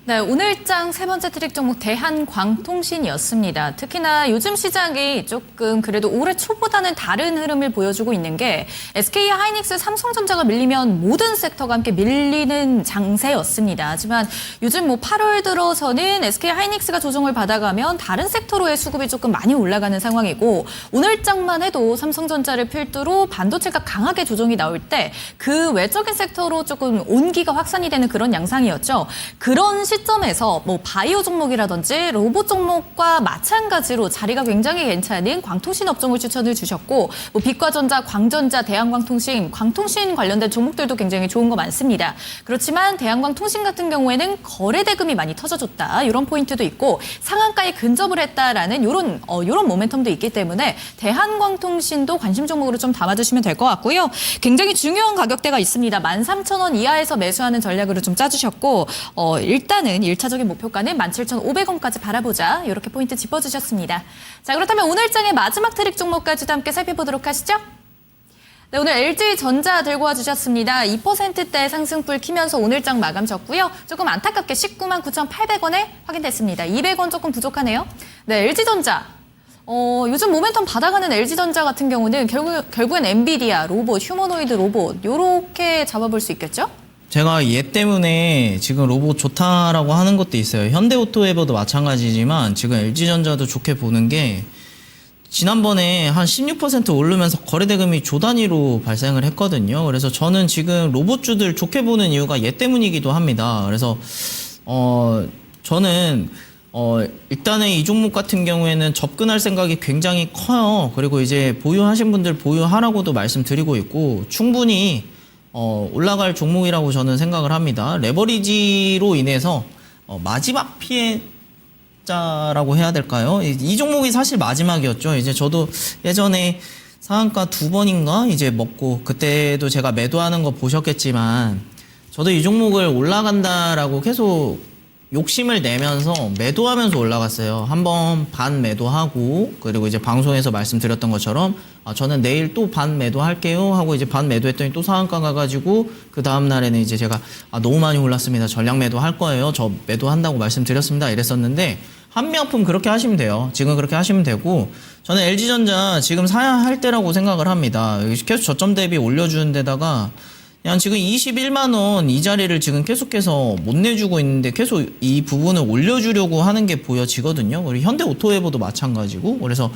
A: 네, 오늘장 세 번째 트릭 종목 대한광통신이었습니다. 특히나 요즘 시장이 조금 그래도 올해 초보다는 다른 흐름을 보여주고 있는 게 SK 하이닉스, 삼성전자가 밀리면 모든 섹터가 함께 밀리는 장세였습니다. 하지만 요즘 뭐 8월 들어서는 SK 하이닉스가 조정을 받아가면 다른 섹터로의 수급이 조금 많이 올라가는 상황이고 오늘장만 해도 삼성전자를 필두로 반도체가 강하게 조정이 나올 때 그 외적인 섹터로 조금 온기가 확산이 되는 그런 양상이었죠. 그런 시점에서 뭐 바이오 종목이라든지 로봇 종목과 마찬가지로 자리가 굉장히 괜찮은 광통신 업종을 추천을 주셨고 뭐 빛과전자, 광전자, 대한광통신, 광통신 관련된 종목들도 굉장히 좋은 거 많습니다. 그렇지만 대한광통신 같은 경우에는 거래 대금이 많이 터져줬다 이런 포인트도 있고 상한가에 근접을 했다라는 이런 모멘텀도 있기 때문에 대한광통신도 관심 종목으로 좀 담아주시면 될 것 같고요. 굉장히 중요한 가격대가 있습니다. 13,000원 이하에서 매수하는 전략으로 좀 짜주셨고 일단은 1차적인 목표가는 17,500원까지 바라보자 이렇게 포인트 짚어주셨습니다. 자, 그렇다면 오늘장의 마지막 트릭 종목까지도 함께 살펴보도록 하시죠. 네, 오늘 LG전자 들고 와주셨습니다. 2%대 상승불 키면서 오늘장 마감 졌고요. 조금 안타깝게 199,800원에 확인됐습니다. 200원 조금 부족하네요. 네, LG전자. 요즘 모멘텀 받아가는 LG전자 같은 경우는 결국엔 엔비디아, 로봇, 휴머노이드 로봇 요렇게 잡아볼 수 있겠죠?
B: 제가 얘 때문에 지금 로봇 좋다라고 하는 것도 있어요. 현대오토에버도 마찬가지지만 지금 LG전자도 좋게 보는 게 지난번에 한 16% 오르면서 거래대금이 조 단위로 발생을 했거든요. 그래서 저는 지금 로봇주들 좋게 보는 이유가 얘 때문이기도 합니다. 그래서 저는 일단은 이 종목 같은 경우에는 접근할 생각이 굉장히 커요. 그리고 이제 보유하신 분들 보유하라고도 말씀드리고 있고 충분히 올라갈 종목이라고 저는 생각을 합니다. 레버리지로 인해서 마지막 피해자라고 해야 될까요? 이 종목이 사실 마지막이었죠. 이제 저도 예전에 상한가 2번인가 이제 먹고 그때도 제가 매도하는 거 보셨겠지만 저도 이 종목을 올라간다라고 계속 욕심을 내면서 매도하면서 올라갔어요. 한번 반 매도하고 그리고 이제 방송에서 말씀드렸던 것처럼 저는 내일 또 반 매도할게요 하고 이제 반 매도했더니 또 상한가 가가지고 그 다음 날에는 이제 제가 너무 많이 올랐습니다. 전량 매도할 거예요. 저 매도한다고 말씀드렸습니다. 이랬었는데 한미약품 그렇게 하시면 돼요. 지금 그렇게 하시면 되고 저는 LG전자 지금 사야 할 때라고 생각을 합니다. 계속 저점 대비 올려주는 데다가 그냥 지금 21만 원 이 자리를 지금 계속해서 못 내주고 있는데 계속 이 부분을 올려주려고 하는 게 보여지거든요. 그리고 현대오토에버도 마찬가지고 그래서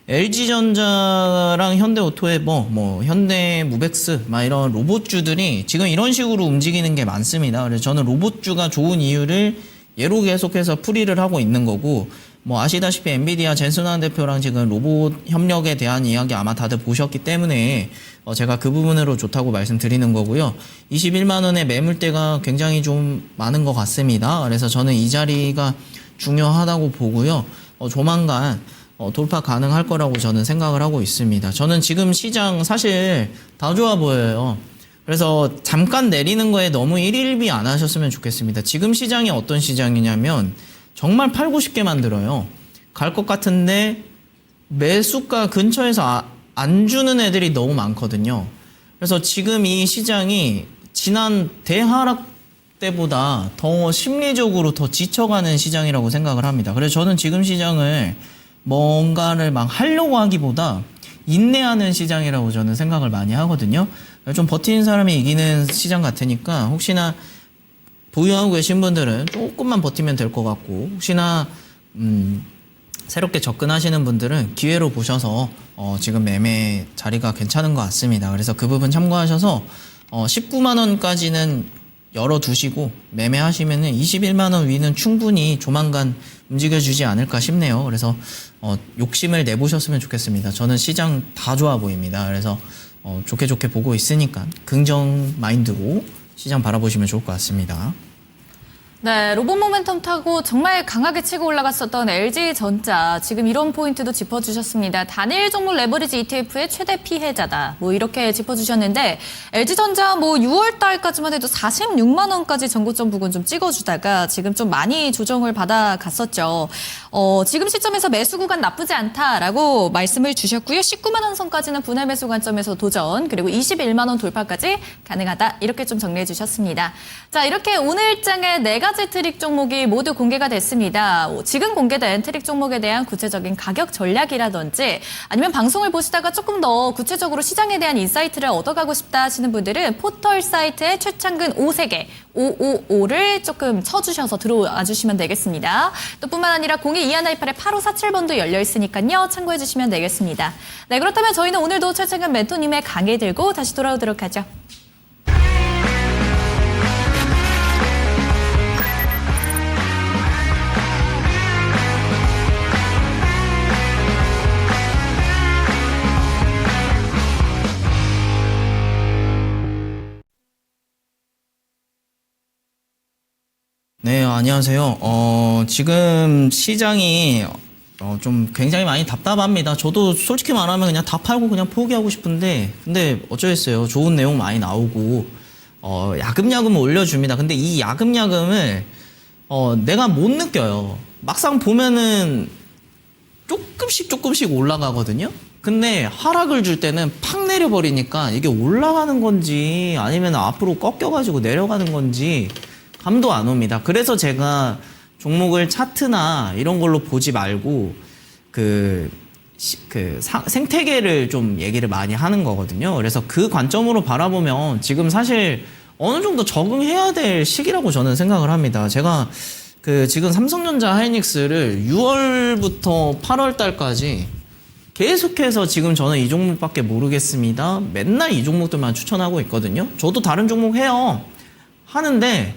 B: LG전자랑 현대오토에버, 뭐 현대무벡스 막 이런 로봇주들이 지금 이런 식으로 움직이는 게 많습니다. 그래서 저는 로봇주가 좋은 이유를 얘로 계속해서 풀이를 하고 있는 거고 뭐 아시다시피 엔비디아 젠슨환 대표랑 지금 로봇 협력에 대한 이야기 아마 다들 보셨기 때문에 제가 그 부분으로 좋다고 말씀드리는 거고요. 21만 원의 매물대가 굉장히 좀 많은 것 같습니다. 그래서 저는 이 자리가 중요하다고 보고요. 조만간 돌파 가능할 거라고 저는 생각을 하고 있습니다. 저는 지금 시장 사실 다 좋아 보여요. 그래서 잠깐 내리는 거에 너무 일일비 안 하셨으면 좋겠습니다. 지금 시장이 어떤 시장이냐면 정말 팔고 싶게 만들어요. 갈 것 같은데 매수가 근처에서 안 주는 애들이 너무 많거든요. 그래서 지금 이 시장이 지난 대하락 때보다 더 심리적으로 더 지쳐가는 시장이라고 생각을 합니다. 그래서 저는 지금 시장을 뭔가를 막 하려고 하기보다 인내하는 시장이라고 저는 생각을 많이 하거든요. 좀 버티는 사람이 이기는 시장 같으니까 혹시나 보유하고 계신 분들은 조금만 버티면 될 것 같고, 혹시나 새롭게 접근하시는 분들은 기회로 보셔서 지금 매매 자리가 괜찮은 것 같습니다. 그래서 그 부분 참고하셔서 19만 원까지는 열어두시고 매매하시면은 21만 원 위는 충분히 조만간 움직여주지 않을까 싶네요. 그래서 욕심을 내보셨으면 좋겠습니다. 저는 시장 다 좋아 보입니다. 그래서 좋게 보고 있으니까 긍정 마인드로 시장 바라보시면 좋을 것 같습니다.
A: 네, 로봇 모멘텀 타고 정말 강하게 치고 올라갔었던 LG전자, 지금 이런 포인트도 짚어주셨습니다. 단일 종목 레버리지 ETF의 최대 피해자다. 뭐 이렇게 짚어주셨는데, LG전자 뭐 6월 달까지만 해도 46만 원까지 전고점 부근 좀 찍어주다가 지금 좀 많이 조정을 받아갔었죠. 지금 시점에서 매수 구간 나쁘지 않다라고 말씀을 주셨고요. 19만 원 선까지는 분할 매수 관점에서 도전, 그리고 21만 원 돌파까지 가능하다. 이렇게 좀 정리해 주셨습니다. 자, 이렇게 오늘장의 네 가지 트릭 종목이 모두 공개가 됐습니다. 지금 공개된 트릭 종목에 대한 구체적인 가격 전략이라든지 아니면 방송을 보시다가 조금 더 구체적으로 시장에 대한 인사이트를 얻어가고 싶다 하시는 분들은 포털 사이트에 최창근 5세계 555를 조금 쳐주셔서 들어와 주시면 되겠습니다. 또 뿐만 아니라 022128에 8547번도 열려 있으니까요. 참고해 주시면 되겠습니다. 네, 그렇다면 저희는 오늘도 최창근 멘토님의 강의 들고 다시 돌아오도록 하죠.
B: 네, 안녕하세요. 지금 시장이 좀 굉장히 많이 답답합니다. 저도 솔직히 말하면 그냥 다 팔고 그냥 포기하고 싶은데, 근데 어쩌겠어요. 좋은 내용 많이 나오고, 야금야금 올려줍니다. 근데 이 야금야금을, 내가 못 느껴요. 막상 보면은 조금씩 올라가거든요? 근데 하락을 줄 때는 팍 내려버리니까 이게 올라가는 건지 아니면 앞으로 꺾여가지고 내려가는 건지 감도 안 옵니다. 그래서 제가 종목을 차트나 이런 걸로 보지 말고 생태계를 좀 얘기를 많이 하는 거거든요. 그래서 그 관점으로 바라보면 지금 사실 어느 정도 적응해야 될 시기라고 저는 생각을 합니다. 제가 지금 삼성전자 하이닉스를 6월부터 8월 달까지 계속해서 지금 저는 이 종목밖에 모르겠습니다. 맨날 이 종목들만 추천하고 있거든요. 저도 다른 종목 해요. 하는데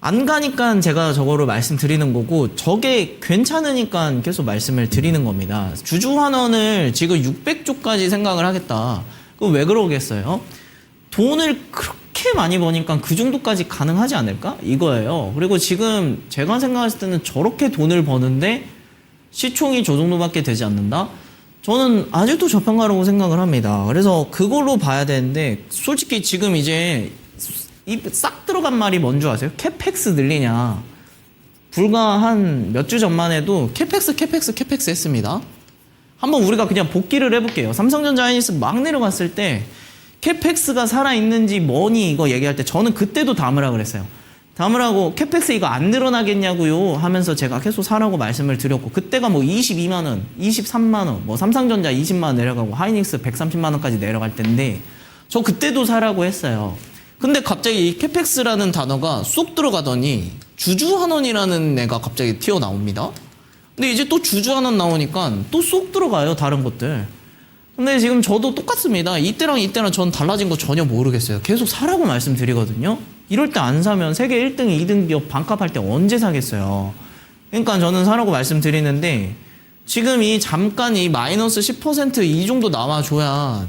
B: 안 가니까 제가 저거를 말씀드리는 거고, 저게 괜찮으니까 계속 말씀을 드리는 겁니다. 주주환원을 지금 600조까지 생각을 하겠다. 그럼 왜 그러겠어요? 돈을 그렇게 많이 버니까 그 정도까지 가능하지 않을까? 이거예요. 그리고 지금 제가 생각했을 때는 저렇게 돈을 버는데 시총이 저 정도밖에 되지 않는다? 저는 아직도 저평가라고 생각을 합니다. 그래서 그걸로 봐야 되는데, 솔직히 지금 이제 싹 들어간 말이 뭔 줄 아세요? 캐펙스 늘리냐. 불과 한 몇 주 전만 해도 캐펙스 했습니다. 한번 우리가 그냥 복기를 해볼게요. 삼성전자 하이닉스 막 내려갔을 때 캐펙스가 살아있는지 뭐니 이거 얘기할 때 저는 그때도 담으라 그랬어요. 담으라고 캐펙스 이거 안 늘어나겠냐고요 하면서 제가 계속 사라고 말씀을 드렸고, 그때가 뭐 22만 원, 23만 원, 뭐 삼성전자 20만 원 내려가고 하이닉스 130만 원까지 내려갈 텐데 저 그때도 사라고 했어요. 근데 갑자기 이 캐펙스라는 단어가 쏙 들어가더니 주주환원이라는 애가 갑자기 튀어나옵니다. 근데 이제 또 주주환원 나오니까 또 쏙 들어가요, 다른 것들. 근데 지금 저도 똑같습니다. 이때랑 전 달라진 거 전혀 모르겠어요. 계속 사라고 말씀드리거든요. 이럴 때 안 사면 세계 1등, 2등 기업 반값 할 때 언제 사겠어요. 그러니까 저는 사라고 말씀드리는데, 지금 잠깐 이 마이너스 10% 이 정도 나와줘야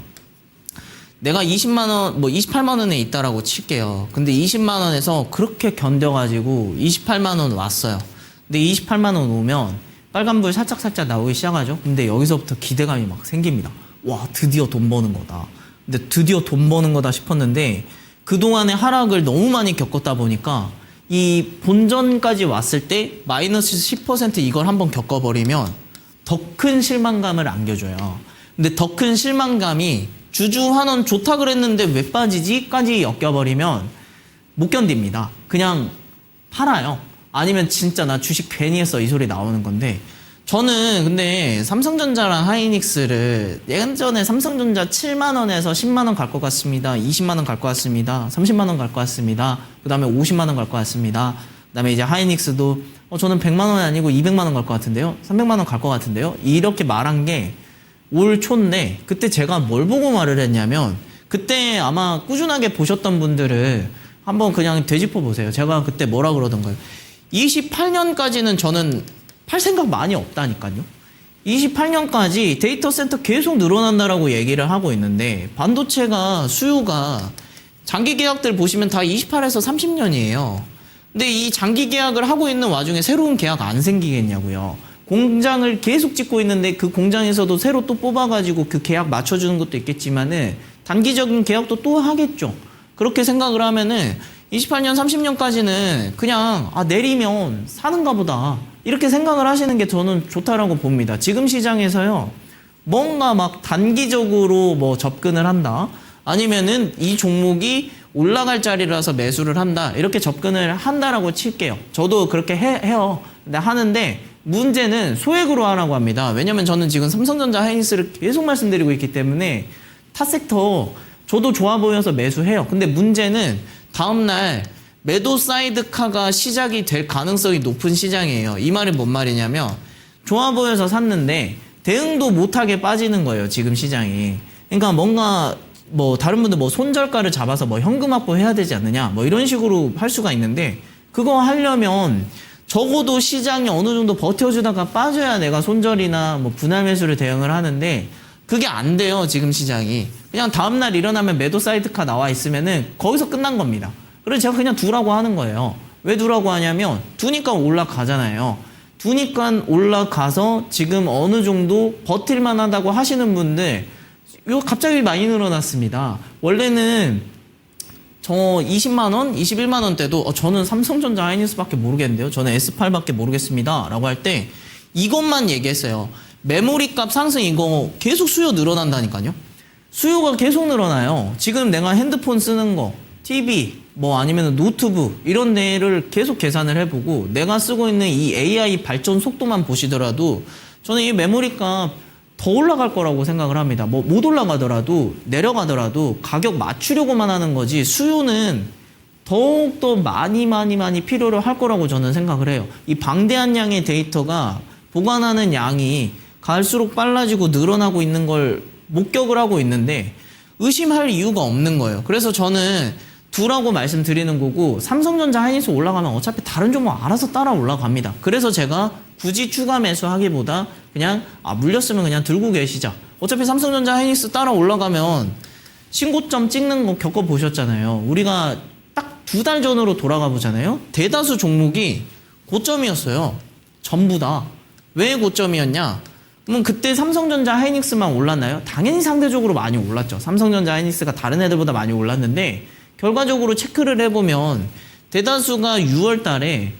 B: 내가 20만 원, 뭐 28만 원에 있다라고 칠게요. 근데 20만 원에서 그렇게 견뎌가지고 28만 원 왔어요. 근데 28만 원 오면 빨간불 살짝 나오기 시작하죠. 근데 여기서부터 기대감이 막 생깁니다. 와, 드디어 돈 버는 거다. 근데 드디어 돈 버는 거다 싶었는데, 그동안의 하락을 너무 많이 겪었다 보니까 이 본전까지 왔을 때 마이너스 10% 이걸 한번 겪어버리면 더 큰 실망감을 안겨줘요. 근데 더 큰 실망감이 주주환원 좋다 그랬는데 왜 빠지지? 까지 엮여버리면 못 견딥니다. 그냥 팔아요. 아니면 진짜 나 주식 괜히 했어 이 소리 나오는 건데, 저는 근데 삼성전자랑 하이닉스를 예전에 삼성전자 7만 원에서 10만 원 갈 것 같습니다. 20만 원 갈 것 같습니다. 30만 원 갈 것 같습니다. 그 다음에 50만 원 갈 것 같습니다. 그 다음에 이제 하이닉스도 저는 100만 원이 아니고 200만 원 갈 것 같은데요. 300만 원 갈 것 같은데요. 이렇게 말한 게 올 초인데, 그때 제가 뭘 보고 말을 했냐면, 그때 아마 꾸준하게 보셨던 분들을 한번 그냥 되짚어 보세요. 제가 그때 뭐라 그러던가요. 28년까지는 저는 팔 생각 많이 없다니까요. 28년까지 데이터 센터 계속 늘어난다라고 얘기를 하고 있는데, 반도체가 수요가 장기 계약들 보시면 다 28에서 30년이에요. 근데 이 장기 계약을 하고 있는 와중에 새로운 계약 안 생기겠냐고요. 공장을 계속 짓고 있는데 그 공장에서도 새로 또 뽑아가지고 그 계약 맞춰주는 것도 있겠지만은 단기적인 계약도 또 하겠죠. 그렇게 생각을 하면은 28년, 30년까지는 그냥 내리면 사는가 보다 이렇게 생각을 하시는 게 저는 좋다라고 봅니다. 지금 시장에서요, 뭔가 막 단기적으로 뭐 접근을 한다, 아니면은 이 종목이 올라갈 자리라서 매수를 한다, 이렇게 접근을 한다라고 칠게요. 저도 그렇게 해요. 근데 하는데 문제는 소액으로 하라고 합니다. 왜냐면 저는 지금 삼성전자 하이닉스를 계속 말씀드리고 있기 때문에 타 섹터 저도 좋아 보여서 매수해요. 근데 문제는 다음날 매도 사이드카가 시작이 될 가능성이 높은 시장이에요. 이 말이 뭔 말이냐면, 좋아 보여서 샀는데 대응도 못하게 빠지는 거예요, 지금 시장이. 그러니까 뭔가 뭐 다른 분들 뭐 손절가를 잡아서 뭐 현금 확보해야 되지 않느냐, 뭐 이런 식으로 할 수가 있는데, 그거 하려면 적어도 시장이 어느 정도 버텨주다가 빠져야 내가 손절이나 뭐 분할 매수를 대응을 하는데, 그게 안 돼요, 지금 시장이. 그냥 다음날 일어나면 매도 사이드카 나와 있으면은 거기서 끝난 겁니다. 그래서 제가 그냥 두라고 하는 거예요. 왜 두라고 하냐면, 두니까 올라가잖아요. 두니까 올라가서 지금 어느 정도 버틸만 하다고 하시는 분들, 이거 갑자기 많이 늘어났습니다. 원래는 저 20만원, 21만원 때도 저는 삼성전자 하이닉스밖에 모르겠는데요, 저는 S8밖에 모르겠습니다 라고 할 때 이것만 얘기했어요. 메모리 값 상승 이거 계속 수요 늘어난다니까요. 수요가 계속 늘어나요. 지금 내가 핸드폰 쓰는 거, TV, 뭐 아니면 노트북 이런 데를 계속 계산을 해보고 내가 쓰고 있는 이 AI 발전 속도만 보시더라도 저는 이 메모리 값 더 올라갈 거라고 생각을 합니다. 뭐 못 올라가더라도 내려가더라도 가격 맞추려고만 하는 거지, 수요는 더욱더 많이 필요로 할 거라고 저는 생각을 해요. 이 방대한 양의 데이터가 보관하는 양이 갈수록 빨라지고 늘어나고 있는 걸 목격을 하고 있는데 의심할 이유가 없는 거예요. 그래서 저는 두라고 말씀드리는 거고, 삼성전자 하이닉스 올라가면 어차피 다른 종목 알아서 따라 올라갑니다. 그래서 제가 굳이 추가 매수하기보다 그냥 물렸으면 그냥 들고 계시자. 어차피 삼성전자 하이닉스 따라 올라가면 신고점 찍는 거 겪어보셨잖아요. 우리가 딱 2달 전으로 돌아가 보잖아요. 대다수 종목이 고점이었어요. 전부 다. 왜 고점이었냐? 그러면 그때 삼성전자 하이닉스만 올랐나요? 당연히 상대적으로 많이 올랐죠. 삼성전자 하이닉스가 다른 애들보다 많이 올랐는데, 결과적으로 체크를 해보면 대다수가 6월 달에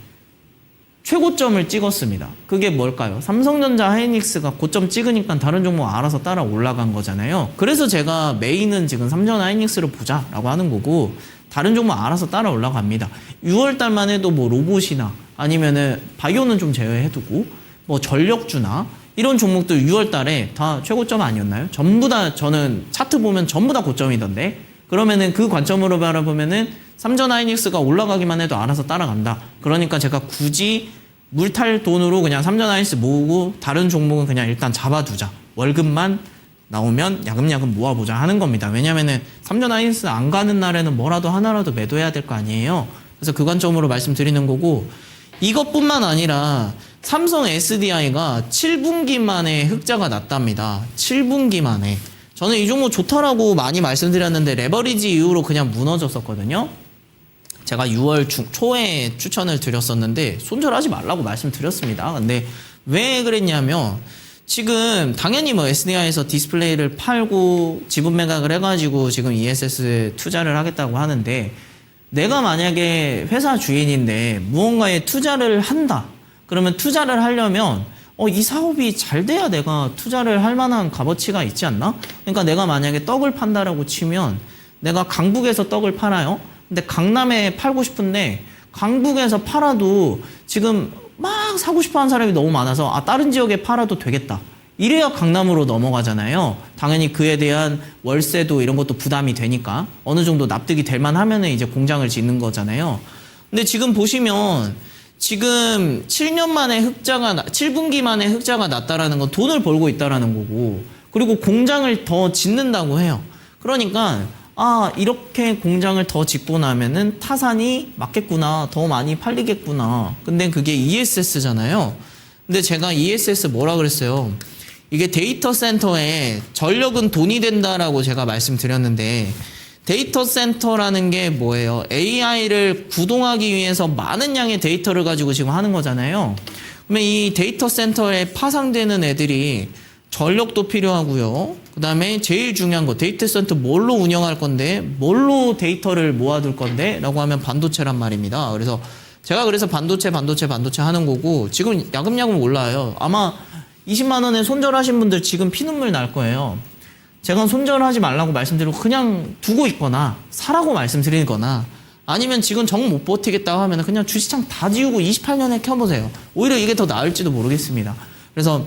B: 최고점을 찍었습니다. 그게 뭘까요? 삼성전자 하이닉스가 고점 찍으니까 다른 종목 알아서 따라 올라간 거잖아요. 그래서 제가 메인은 지금 삼전 하이닉스를 보자라고 하는 거고, 다른 종목 알아서 따라 올라갑니다. 6월 달만 해도 뭐 로봇이나 아니면은 바이오는 좀 제외해두고 뭐 전력주나 이런 종목들 6월 달에 다 최고점 아니었나요? 전부 다, 저는 차트 보면 전부 다 고점이던데, 그러면은 그 관점으로 바라보면은 삼전 하이닉스가 올라가기만 해도 알아서 따라간다. 그러니까 제가 굳이 물탈 돈으로 그냥 삼전 하이닉스 모으고 다른 종목은 그냥 일단 잡아두자. 월급만 나오면 야금야금 모아보자 하는 겁니다. 왜냐면은 삼전 하이닉스 안 가는 날에는 뭐라도 하나라도 매도해야 될 거 아니에요. 그래서 그 관점으로 말씀드리는 거고, 이것뿐만 아니라 삼성 SDI가 7분기 만에 흑자가 났답니다. 7분기 만에. 저는 이 종목 좋다라고 많이 말씀드렸는데 레버리지 이후로 그냥 무너졌었거든요. 제가 6월 초에 추천을 드렸었는데 손절하지 말라고 말씀드렸습니다. 근데 왜 그랬냐면, 지금 당연히 뭐 SDI에서 디스플레이를 팔고 지분 매각을 해가지고 지금 ESS에 투자를 하겠다고 하는데, 내가 만약에 회사 주인인데 무언가에 투자를 한다. 그러면 투자를 하려면 이 사업이 잘 돼야 내가 투자를 할 만한 값어치가 있지 않나? 그러니까 내가 만약에 떡을 판다라고 치면 내가 강북에서 떡을 팔아요. 근데 강남에 팔고 싶은데 강북에서 팔아도 지금 막 사고 싶어 하는 사람이 너무 많아서 다른 지역에 팔아도 되겠다. 이래야 강남으로 넘어가잖아요. 당연히 그에 대한 월세도 이런 것도 부담이 되니까 어느 정도 납득이 될 만하면은 이제 공장을 짓는 거잖아요. 근데 지금 보시면 지금 7년 만에 7분기 만에 흑자가 났다라는 건 돈을 벌고 있다라는 거고, 그리고 공장을 더 짓는다고 해요. 그러니까 이렇게 공장을 더 짓고 나면은 타산이 맞겠구나, 더 많이 팔리겠구나. 근데 그게 ESS잖아요. 근데 제가 ESS 뭐라 그랬어요? 이게 데이터 센터에 전력은 돈이 된다라고 제가 말씀드렸는데, 데이터 센터라는 게 뭐예요? AI를 구동하기 위해서 많은 양의 데이터를 가지고 지금 하는 거잖아요. 그러면 이 데이터 센터에 파상되는 애들이 전력도 필요하고요. 그 다음에 제일 중요한 거, 데이터 센터 뭘로 운영할 건데, 뭘로 데이터를 모아둘 건데? 라고 하면 반도체란 말입니다. 그래서 제가 반도체 하는 거고, 지금 야금야금 올라요. 아마 20만 원에 손절하신 분들 지금 피눈물 날 거예요. 제가 손절하지 말라고 말씀드리고 그냥 두고 있거나 사라고 말씀드리거나, 아니면 지금 정 못 버티겠다고 하면 그냥 주식창 다 지우고 28년에 켜보세요. 오히려 이게 더 나을지도 모르겠습니다. 그래서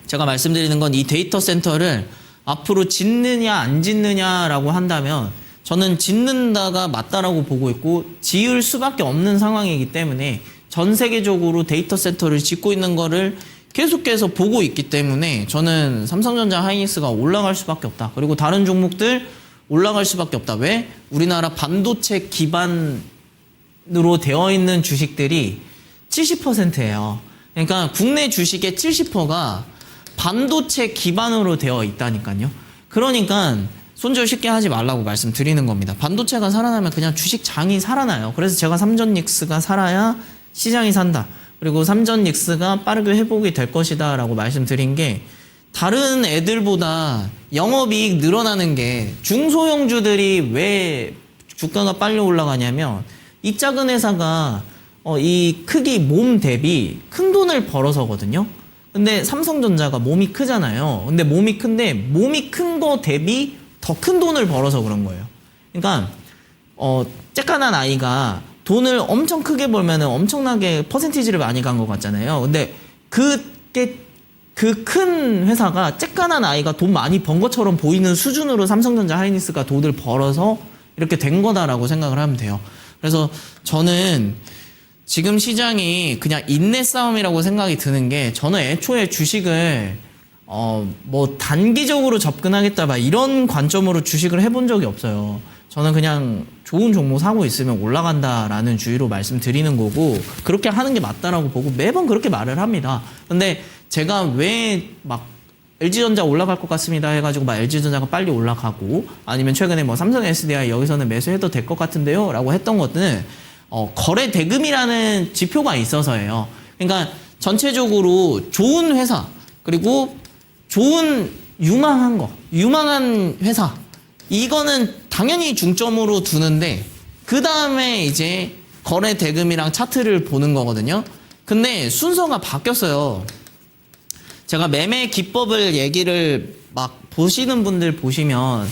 B: 제가 말씀드리는 건 이 데이터 센터를 앞으로 짓느냐 안 짓느냐라고 한다면 저는 짓는다가 맞다라고 보고 있고, 지을 수밖에 없는 상황이기 때문에 전 세계적으로 데이터 센터를 짓고 있는 거를 계속해서 보고 있기 때문에 저는 삼성전자 하이닉스가 올라갈 수밖에 없다. 그리고 다른 종목들 올라갈 수밖에 없다. 왜? 우리나라 반도체 기반으로 되어 있는 주식들이 70%예요. 그러니까 국내 주식의 70%가 반도체 기반으로 되어 있다니까요. 그러니까 손절 쉽게 하지 말라고 말씀드리는 겁니다. 반도체가 살아나면 그냥 주식장이 살아나요. 그래서 제가 삼전닉스가 살아야 시장이 산다. 그리고 삼전닉스가 빠르게 회복이 될 것이다 라고 말씀드린 게, 다른 애들보다 영업이익 늘어나는 게 중소형주들이 왜 주가가 빨리 올라가냐면, 이 작은 회사가 이 크기 몸 대비 큰 돈을 벌어서거든요. 근데 삼성전자가 몸이 크잖아요. 근데 몸이 큰데 몸이 큰 거 대비 더 큰 돈을 벌어서 그런 거예요. 그러니까 쬐깐한 아이가 돈을 엄청 크게 벌면은 엄청나게 퍼센티지를 많이 간 것 같잖아요. 근데 그게 그 큰 회사가 쬐깐한 아이가 돈 많이 번 것처럼 보이는 수준으로 삼성전자 하이닉스가 돈을 벌어서 이렇게 된 거다라고 생각을 하면 돼요. 그래서 저는 지금 시장이 그냥 인내 싸움이라고 생각이 드는 게, 저는 애초에 주식을 뭐 단기적으로 접근하겠다 막 이런 관점으로 주식을 해본 적이 없어요. 저는 그냥 좋은 종목 사고 있으면 올라간다라는 주의로 말씀드리는 거고, 그렇게 하는 게 맞다라고 보고 매번 그렇게 말을 합니다. 근데 제가 왜 막 LG전자 올라갈 것 같습니다 해가지고 막 LG전자가 빨리 올라가고, 아니면 최근에 뭐 삼성 SDI 여기서는 매수해도 될 것 같은데요 라고 했던 것은 거래 대금이라는 지표가 있어서예요. 그러니까 전체적으로 좋은 회사, 그리고 좋은 유망한 회사, 이거는 당연히 중점으로 두는데, 그 다음에 이제 거래 대금이랑 차트를 보는 거거든요. 근데 순서가 바뀌었어요. 제가 매매 기법을 얘기를 막 보시는 분들 보시면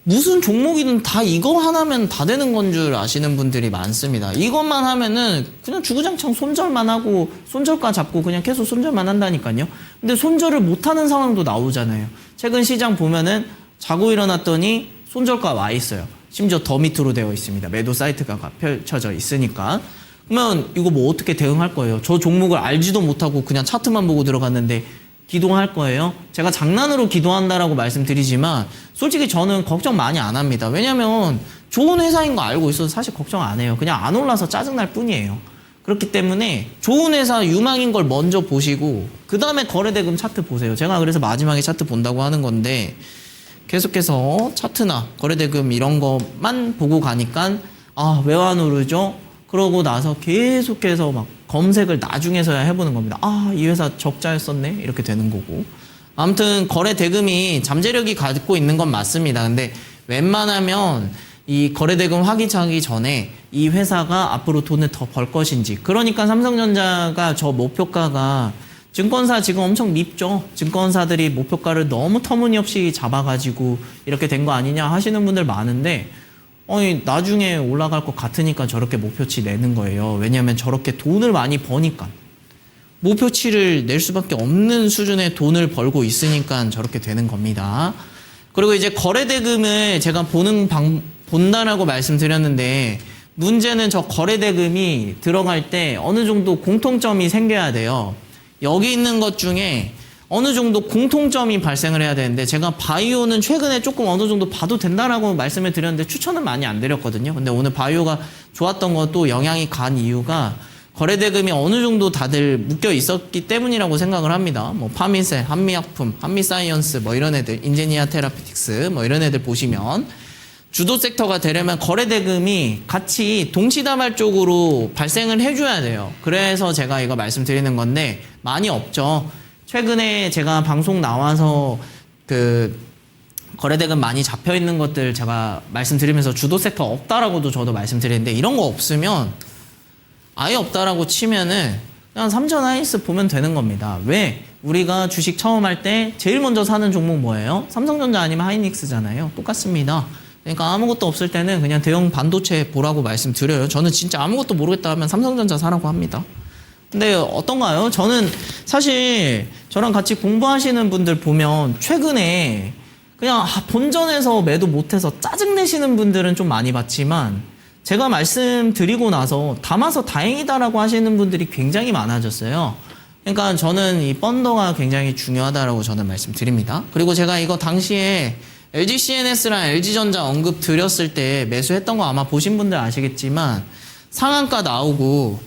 B: 무슨 종목이든 다 이거 하나면 다 되는 건 줄 아시는 분들이 많습니다. 이것만 하면은 그냥 주구장창 손절만 하고 손절가 잡고 그냥 계속 손절만 한다니까요. 근데 손절을 못하는 상황도 나오잖아요. 최근 시장 보면은 자고 일어났더니 손절가 와 있어요. 심지어 더 밑으로 되어 있습니다. 매도 사이트가 펼쳐져 있으니까. 그러면 이거 뭐 어떻게 대응할 거예요? 저 종목을 알지도 못하고 그냥 차트만 보고 들어갔는데 기동할 거예요? 제가 장난으로 기동한다라고 말씀드리지만 솔직히 저는 걱정 많이 안 합니다. 왜냐면 좋은 회사인 거 알고 있어서 사실 걱정 안 해요. 그냥 안 올라서 짜증날 뿐이에요. 그렇기 때문에 좋은 회사 유망인 걸 먼저 보시고 그 다음에 거래대금 차트 보세요. 제가 그래서 마지막에 차트 본다고 하는 건데, 계속해서 차트나 거래대금 이런 것만 보고 가니까 왜 안 오르죠? 그러고 나서 계속해서 막 검색을 나중에서야 해보는 겁니다. 이 회사 적자였었네? 이렇게 되는 거고. 아무튼 거래 대금이 잠재력이 갖고 있는 건 맞습니다. 근데 웬만하면 이 거래 대금 확인하기 전에 이 회사가 앞으로 돈을 더 벌 것인지. 그러니까 삼성전자가 저 목표가가, 증권사 지금 엄청 밉죠. 증권사들이 목표가를 너무 터무니없이 잡아가지고 이렇게 된 거 아니냐 하시는 분들 많은데, 나중에 올라갈 것 같으니까 저렇게 목표치 내는 거예요. 왜냐하면 저렇게 돈을 많이 버니까. 목표치를 낼 수밖에 없는 수준의 돈을 벌고 있으니까 저렇게 되는 겁니다. 그리고 이제 거래대금을 제가 본다라고 말씀드렸는데, 문제는 저 거래대금이 들어갈 때 어느 정도 공통점이 생겨야 돼요. 여기 있는 것 중에 어느 정도 공통점이 발생을 해야 되는데, 제가 바이오는 최근에 조금 어느 정도 봐도 된다라고 말씀을 드렸는데 추천은 많이 안 드렸거든요. 근데 오늘 바이오가 좋았던 것도 영향이 간 이유가 거래대금이 어느 정도 다들 묶여 있었기 때문이라고 생각을 합니다. 뭐 파미셀, 한미약품, 한미사이언스 뭐 이런 애들, 인제니아 테라피틱스 뭐 이런 애들 보시면 주도 섹터가 되려면 거래대금이 같이 동시다발적으로 발생을 해줘야 돼요. 그래서 제가 이거 말씀드리는 건데 많이 없죠. 최근에 제가 방송 나와서 거래대금 많이 잡혀 있는 것들 제가 말씀드리면서 주도 섹터 없다라고도 저도 말씀드리는데, 이런 거 없으면 아예 없다라고 치면은 그냥 삼천 하이닉스 보면 되는 겁니다. 왜? 우리가 주식 처음 할 때 제일 먼저 사는 종목 뭐예요? 삼성전자 아니면 하이닉스잖아요. 똑같습니다. 그러니까 아무것도 없을 때는 그냥 대형 반도체 보라고 말씀드려요. 저는 진짜 아무것도 모르겠다 하면 삼성전자 사라고 합니다. 근데 어떤가요? 저는 사실 저랑 같이 공부하시는 분들 보면 최근에 그냥 본전에서 매도 못해서 짜증내시는 분들은 좀 많이 봤지만, 제가 말씀드리고 나서 담아서 다행이다라고 하시는 분들이 굉장히 많아졌어요. 그러니까 저는 이 펀더가 굉장히 중요하다라고 저는 말씀드립니다. 그리고 제가 이거 당시에 LG CNS랑 LG전자 언급 드렸을 때 매수했던 거 아마 보신 분들 아시겠지만, 상한가 나오고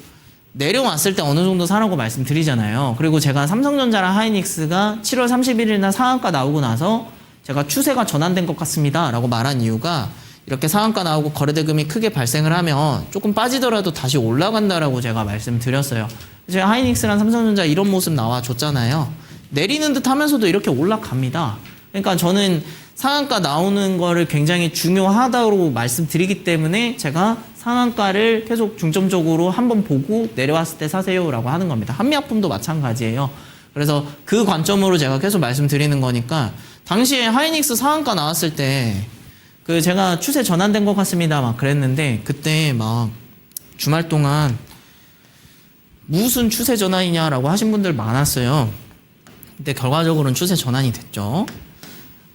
B: 내려왔을 때 어느 정도 사라고 말씀드리잖아요. 그리고 제가 삼성전자랑 하이닉스가 7월 31일 날 상한가 나오고 나서 제가 추세가 전환된 것 같습니다 라고 말한 이유가, 이렇게 상한가 나오고 거래대금이 크게 발생을 하면 조금 빠지더라도 다시 올라간다라고 제가 말씀드렸어요. 제가 하이닉스랑 삼성전자 이런 모습 나와줬잖아요. 내리는 듯 하면서도 이렇게 올라갑니다. 그러니까 저는 상한가 나오는 거를 굉장히 중요하다고 말씀드리기 때문에 제가 상한가를 계속 중점적으로 한번 보고 내려왔을 때 사세요라고 하는 겁니다. 한미약품도 마찬가지예요. 그래서 그 관점으로 제가 계속 말씀드리는 거니까, 당시에 하이닉스 상한가 나왔을 때 제가 추세 전환된 것 같습니다 막 그랬는데, 그때 막 주말 동안 무슨 추세 전환이냐라고 하신 분들 많았어요. 근데 결과적으로는 추세 전환이 됐죠.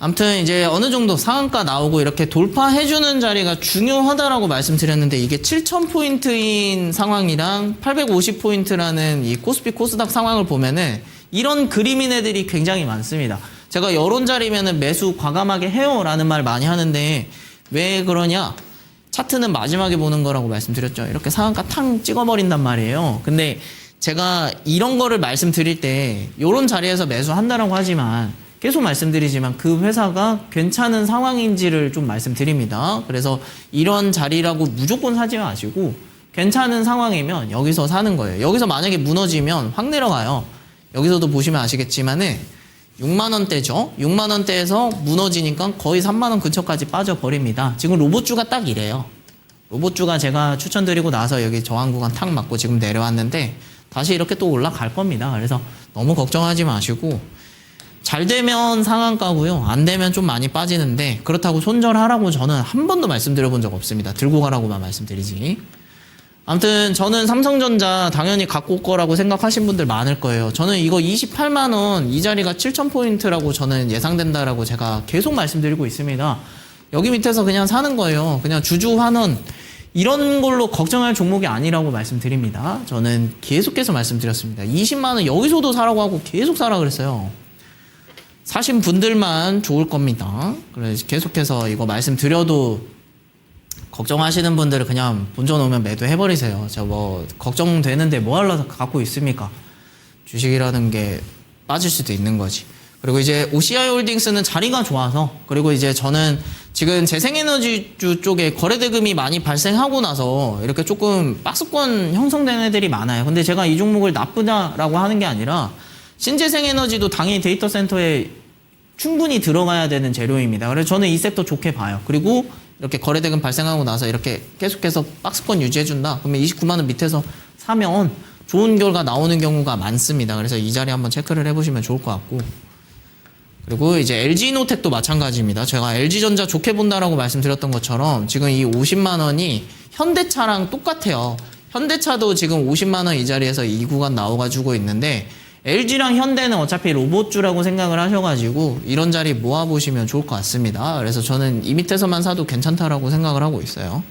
B: 아무튼 이제 어느 정도 상한가 나오고 이렇게 돌파해주는 자리가 중요하다라고 말씀드렸는데, 이게 7,000포인트인 상황이랑 850포인트라는 이 코스피 코스닥 상황을 보면은 이런 그림인 애들이 굉장히 많습니다. 제가 이런 자리면은 매수 과감하게 해요라는 말 많이 하는데, 왜 그러냐? 차트는 마지막에 보는 거라고 말씀드렸죠. 이렇게 상한가 탕 찍어버린단 말이에요. 근데 제가 이런 거를 말씀드릴 때 이런 자리에서 매수한다라고 하지만, 계속 말씀드리지만 그 회사가 괜찮은 상황인지를 좀 말씀드립니다. 그래서 이런 자리라고 무조건 사지 마시고, 괜찮은 상황이면 여기서 사는 거예요. 여기서 만약에 무너지면 확 내려가요. 여기서도 보시면 아시겠지만은 6만 원대죠. 6만 원대에서 무너지니까 거의 3만 원 근처까지 빠져버립니다. 지금 로봇주가 딱 이래요. 로봇주가 제가 추천드리고 나서 여기 저항 구간 탁 맞고 지금 내려왔는데 다시 이렇게 또 올라갈 겁니다. 그래서 너무 걱정하지 마시고, 잘 되면 상한가고요. 안 되면 좀 많이 빠지는데, 그렇다고 손절하라고 저는 한 번도 말씀드려 본 적 없습니다. 들고 가라고만 말씀드리지. 아무튼 저는 삼성전자 당연히 갖고 올 거라고 생각하신 분들 많을 거예요. 저는 이거 28만 원, 이 자리가 7,000포인트라고 저는 예상된다라고 제가 계속 말씀드리고 있습니다. 여기 밑에서 그냥 사는 거예요. 그냥 주주 환원 이런 걸로 걱정할 종목이 아니라고 말씀드립니다. 저는 계속해서 말씀드렸습니다. 20만 원 여기서도 사라고 하고 계속 사라 그랬어요. 사신 분들만 좋을 겁니다. 그래서 계속해서 이거 말씀드려도 걱정하시는 분들은 그냥 본전 오면 매도해버리세요. 저 뭐 걱정되는데 뭐 하려고 갖고 있습니까? 주식이라는 게 빠질 수도 있는 거지. 그리고 이제 OCI 홀딩스는 자리가 좋아서, 그리고 이제 저는 지금 재생에너지주 쪽에 거래대금이 많이 발생하고 나서 이렇게 조금 박스권 형성된 애들이 많아요. 근데 제가 이 종목을 나쁘다라고 하는 게 아니라, 신재생에너지도 당연히 데이터 센터에 충분히 들어가야 되는 재료입니다. 그래서 저는 이 섹터 좋게 봐요. 그리고 이렇게 거래대금 발생하고 나서 이렇게 계속해서 박스권 유지해준다. 그러면 29만 원 밑에서 사면 좋은 결과 나오는 경우가 많습니다. 그래서 이 자리 한번 체크를 해보시면 좋을 것 같고, 그리고 이제 LG이노텍도 마찬가지입니다. 제가 LG전자 좋게 본다라고 말씀드렸던 것처럼 지금 이 50만 원이 현대차랑 똑같아요. 현대차도 지금 50만 원 이 자리에서 이 구간 나와가지고 있는데 LG랑 현대는 어차피 로봇주라고 생각을 하셔가지고 이런 자리 모아보시면 좋을 것 같습니다. 그래서 저는 이 밑에서만 사도 괜찮다라고 생각을 하고 있어요.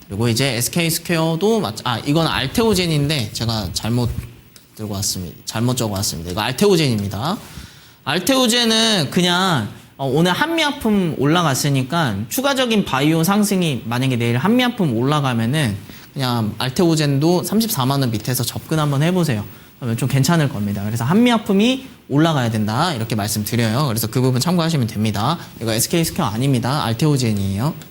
B: 그리고 이제 SK스퀘어도 이건 알테오젠인데 제가 잘못 들고 왔습니다. 잘못 적어왔습니다. 이거 알테오젠입니다. 알테오젠은 그냥 오늘 한미약품 올라갔으니까 추가적인 바이오 상승이 만약에 내일 한미약품 올라가면은 그냥 알테오젠도 34만 원 밑에서 접근 한번 해보세요. 그러면 좀 괜찮을 겁니다. 그래서 한미약품이 올라가야 된다 이렇게 말씀드려요. 그래서 그 부분 참고하시면 됩니다. 이거 SK스퀘어 아닙니다. 알테오젠이에요.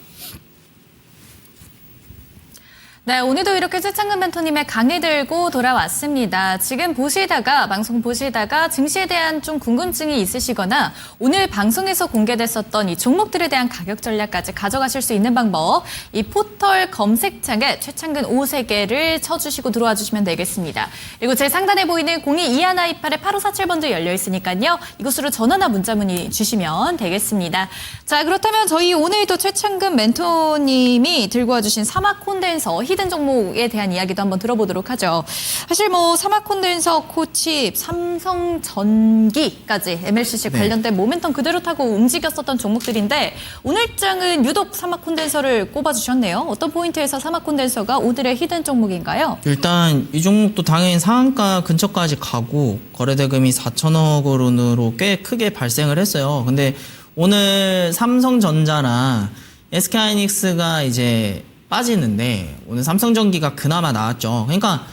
A: 네, 오늘도 이렇게 최창근 멘토님의 강의 들고 돌아왔습니다. 지금 방송 보시다가 증시에 대한 좀 궁금증이 있으시거나 오늘 방송에서 공개됐었던 이 종목들에 대한 가격 전략까지 가져가실 수 있는 방법, 이 포털 검색창에 최창근 5세개를 쳐주시고 들어와 주시면 되겠습니다. 그리고 제 상단에 보이는 022128-8547번도 열려 있으니까요. 이곳으로 전화나 문자 문의 주시면 되겠습니다. 자, 그렇다면 저희 오늘도 최창근 멘토님이 들고 와주신 사막 콘덴서 히든 종목에 대한 이야기도 한번 들어보도록 하죠. 사실 사막 콘덴서, 코칩, 삼성전기까지 MLCC 관련된 모멘텀 그대로 타고 움직였었던 종목들인데 오늘 장은 유독 사막 콘덴서를 꼽아주셨네요. 어떤 포인트에서 사막 콘덴서가 오늘의 히든 종목인가요?
B: 일단 이 종목도 당연히 상한가 근처까지 가고 거래대금이 4천억 원으로 꽤 크게 발생을 했어요. 근데 오늘 삼성전자랑 SK하이닉스가 이제 빠지는데 오늘 삼성전기가 그나마 나왔죠. 그러니까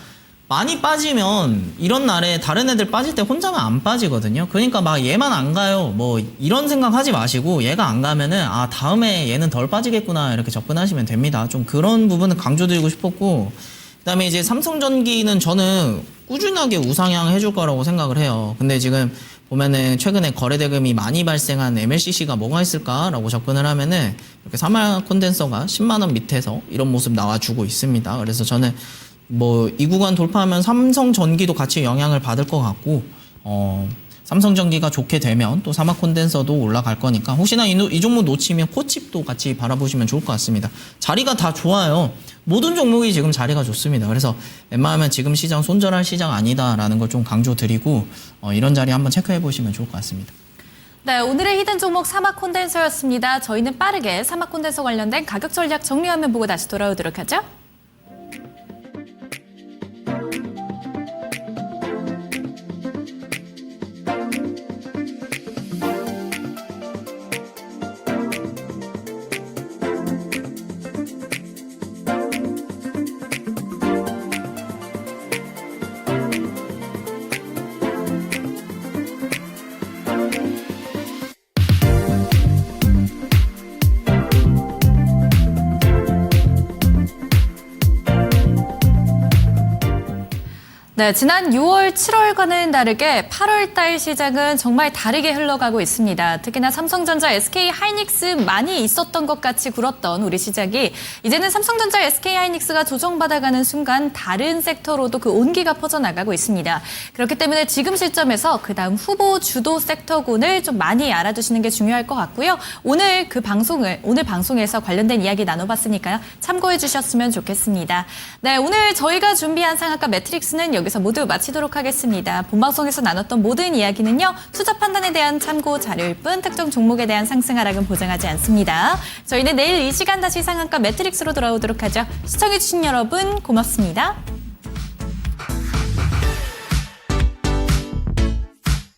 B: 많이 빠지면 이런 날에 다른 애들 빠질 때 혼자만 안 빠지거든요. 그러니까 막 얘만 안 가요. 뭐 이런 생각 하지 마시고 얘가 안 가면은 다음에 얘는 덜 빠지겠구나 이렇게 접근하시면 됩니다. 좀 그런 부분은 강조드리고 싶었고 그다음에 이제 삼성전기는 저는 꾸준하게 우상향 해줄 거라고 생각을 해요. 근데 지금 보면은 최근에 거래대금이 많이 발생한 MLCC가 뭐가 있을까라고 접근을 하면은 이렇게 사막 콘덴서가 10만 원 밑에서 이런 모습 나와주고 있습니다. 그래서 저는 이 구간 돌파하면 삼성전기도 같이 영향을 받을 것 같고 삼성전기가 좋게 되면 또 사막 콘덴서도 올라갈 거니까 혹시나 이 종목 놓치면 코칩도 같이 바라보시면 좋을 것 같습니다. 자리가 다 좋아요. 모든 종목이 지금 자리가 좋습니다. 그래서 웬만하면 지금 시장 손절할 시장 아니다라는 걸 좀 강조드리고 이런 자리 한번 체크해 보시면 좋을 것 같습니다.
A: 네, 오늘의 히든 종목 사막 콘덴서였습니다. 저희는 빠르게 사막 콘덴서 관련된 가격 전략 정리화면 보고 다시 돌아오도록 하죠. 네, 지난 6월, 7월과는 다르게 8월 달 시장은 정말 다르게 흘러가고 있습니다. 특히나 삼성전자, SK하이닉스 많이 있었던 것 같이 굴었던 우리 시장이 이제는 삼성전자, SK하이닉스가 조정받아가는 순간 다른 섹터로도 그 온기가 퍼져나가고 있습니다. 그렇기 때문에 지금 시점에서 그다음 후보 주도 섹터군을 좀 많이 알아두시는 게 중요할 것 같고요. 오늘 방송에서 관련된 이야기 나눠봤으니까요. 참고해 주셨으면 좋겠습니다. 네, 오늘 저희가 준비한 상한가 매트릭스는 여기서 모두 마치도록 하겠습니다. 본방송에서 나눴던 모든 이야기는요. 투자 판단에 대한 참고 자료일 뿐 특정 종목에 대한 상승 하락은 보장하지 않습니다. 저희는 내일 이 시간 다시 상한가 매트릭스로 돌아오도록 하죠. 시청해주신 여러분 고맙습니다.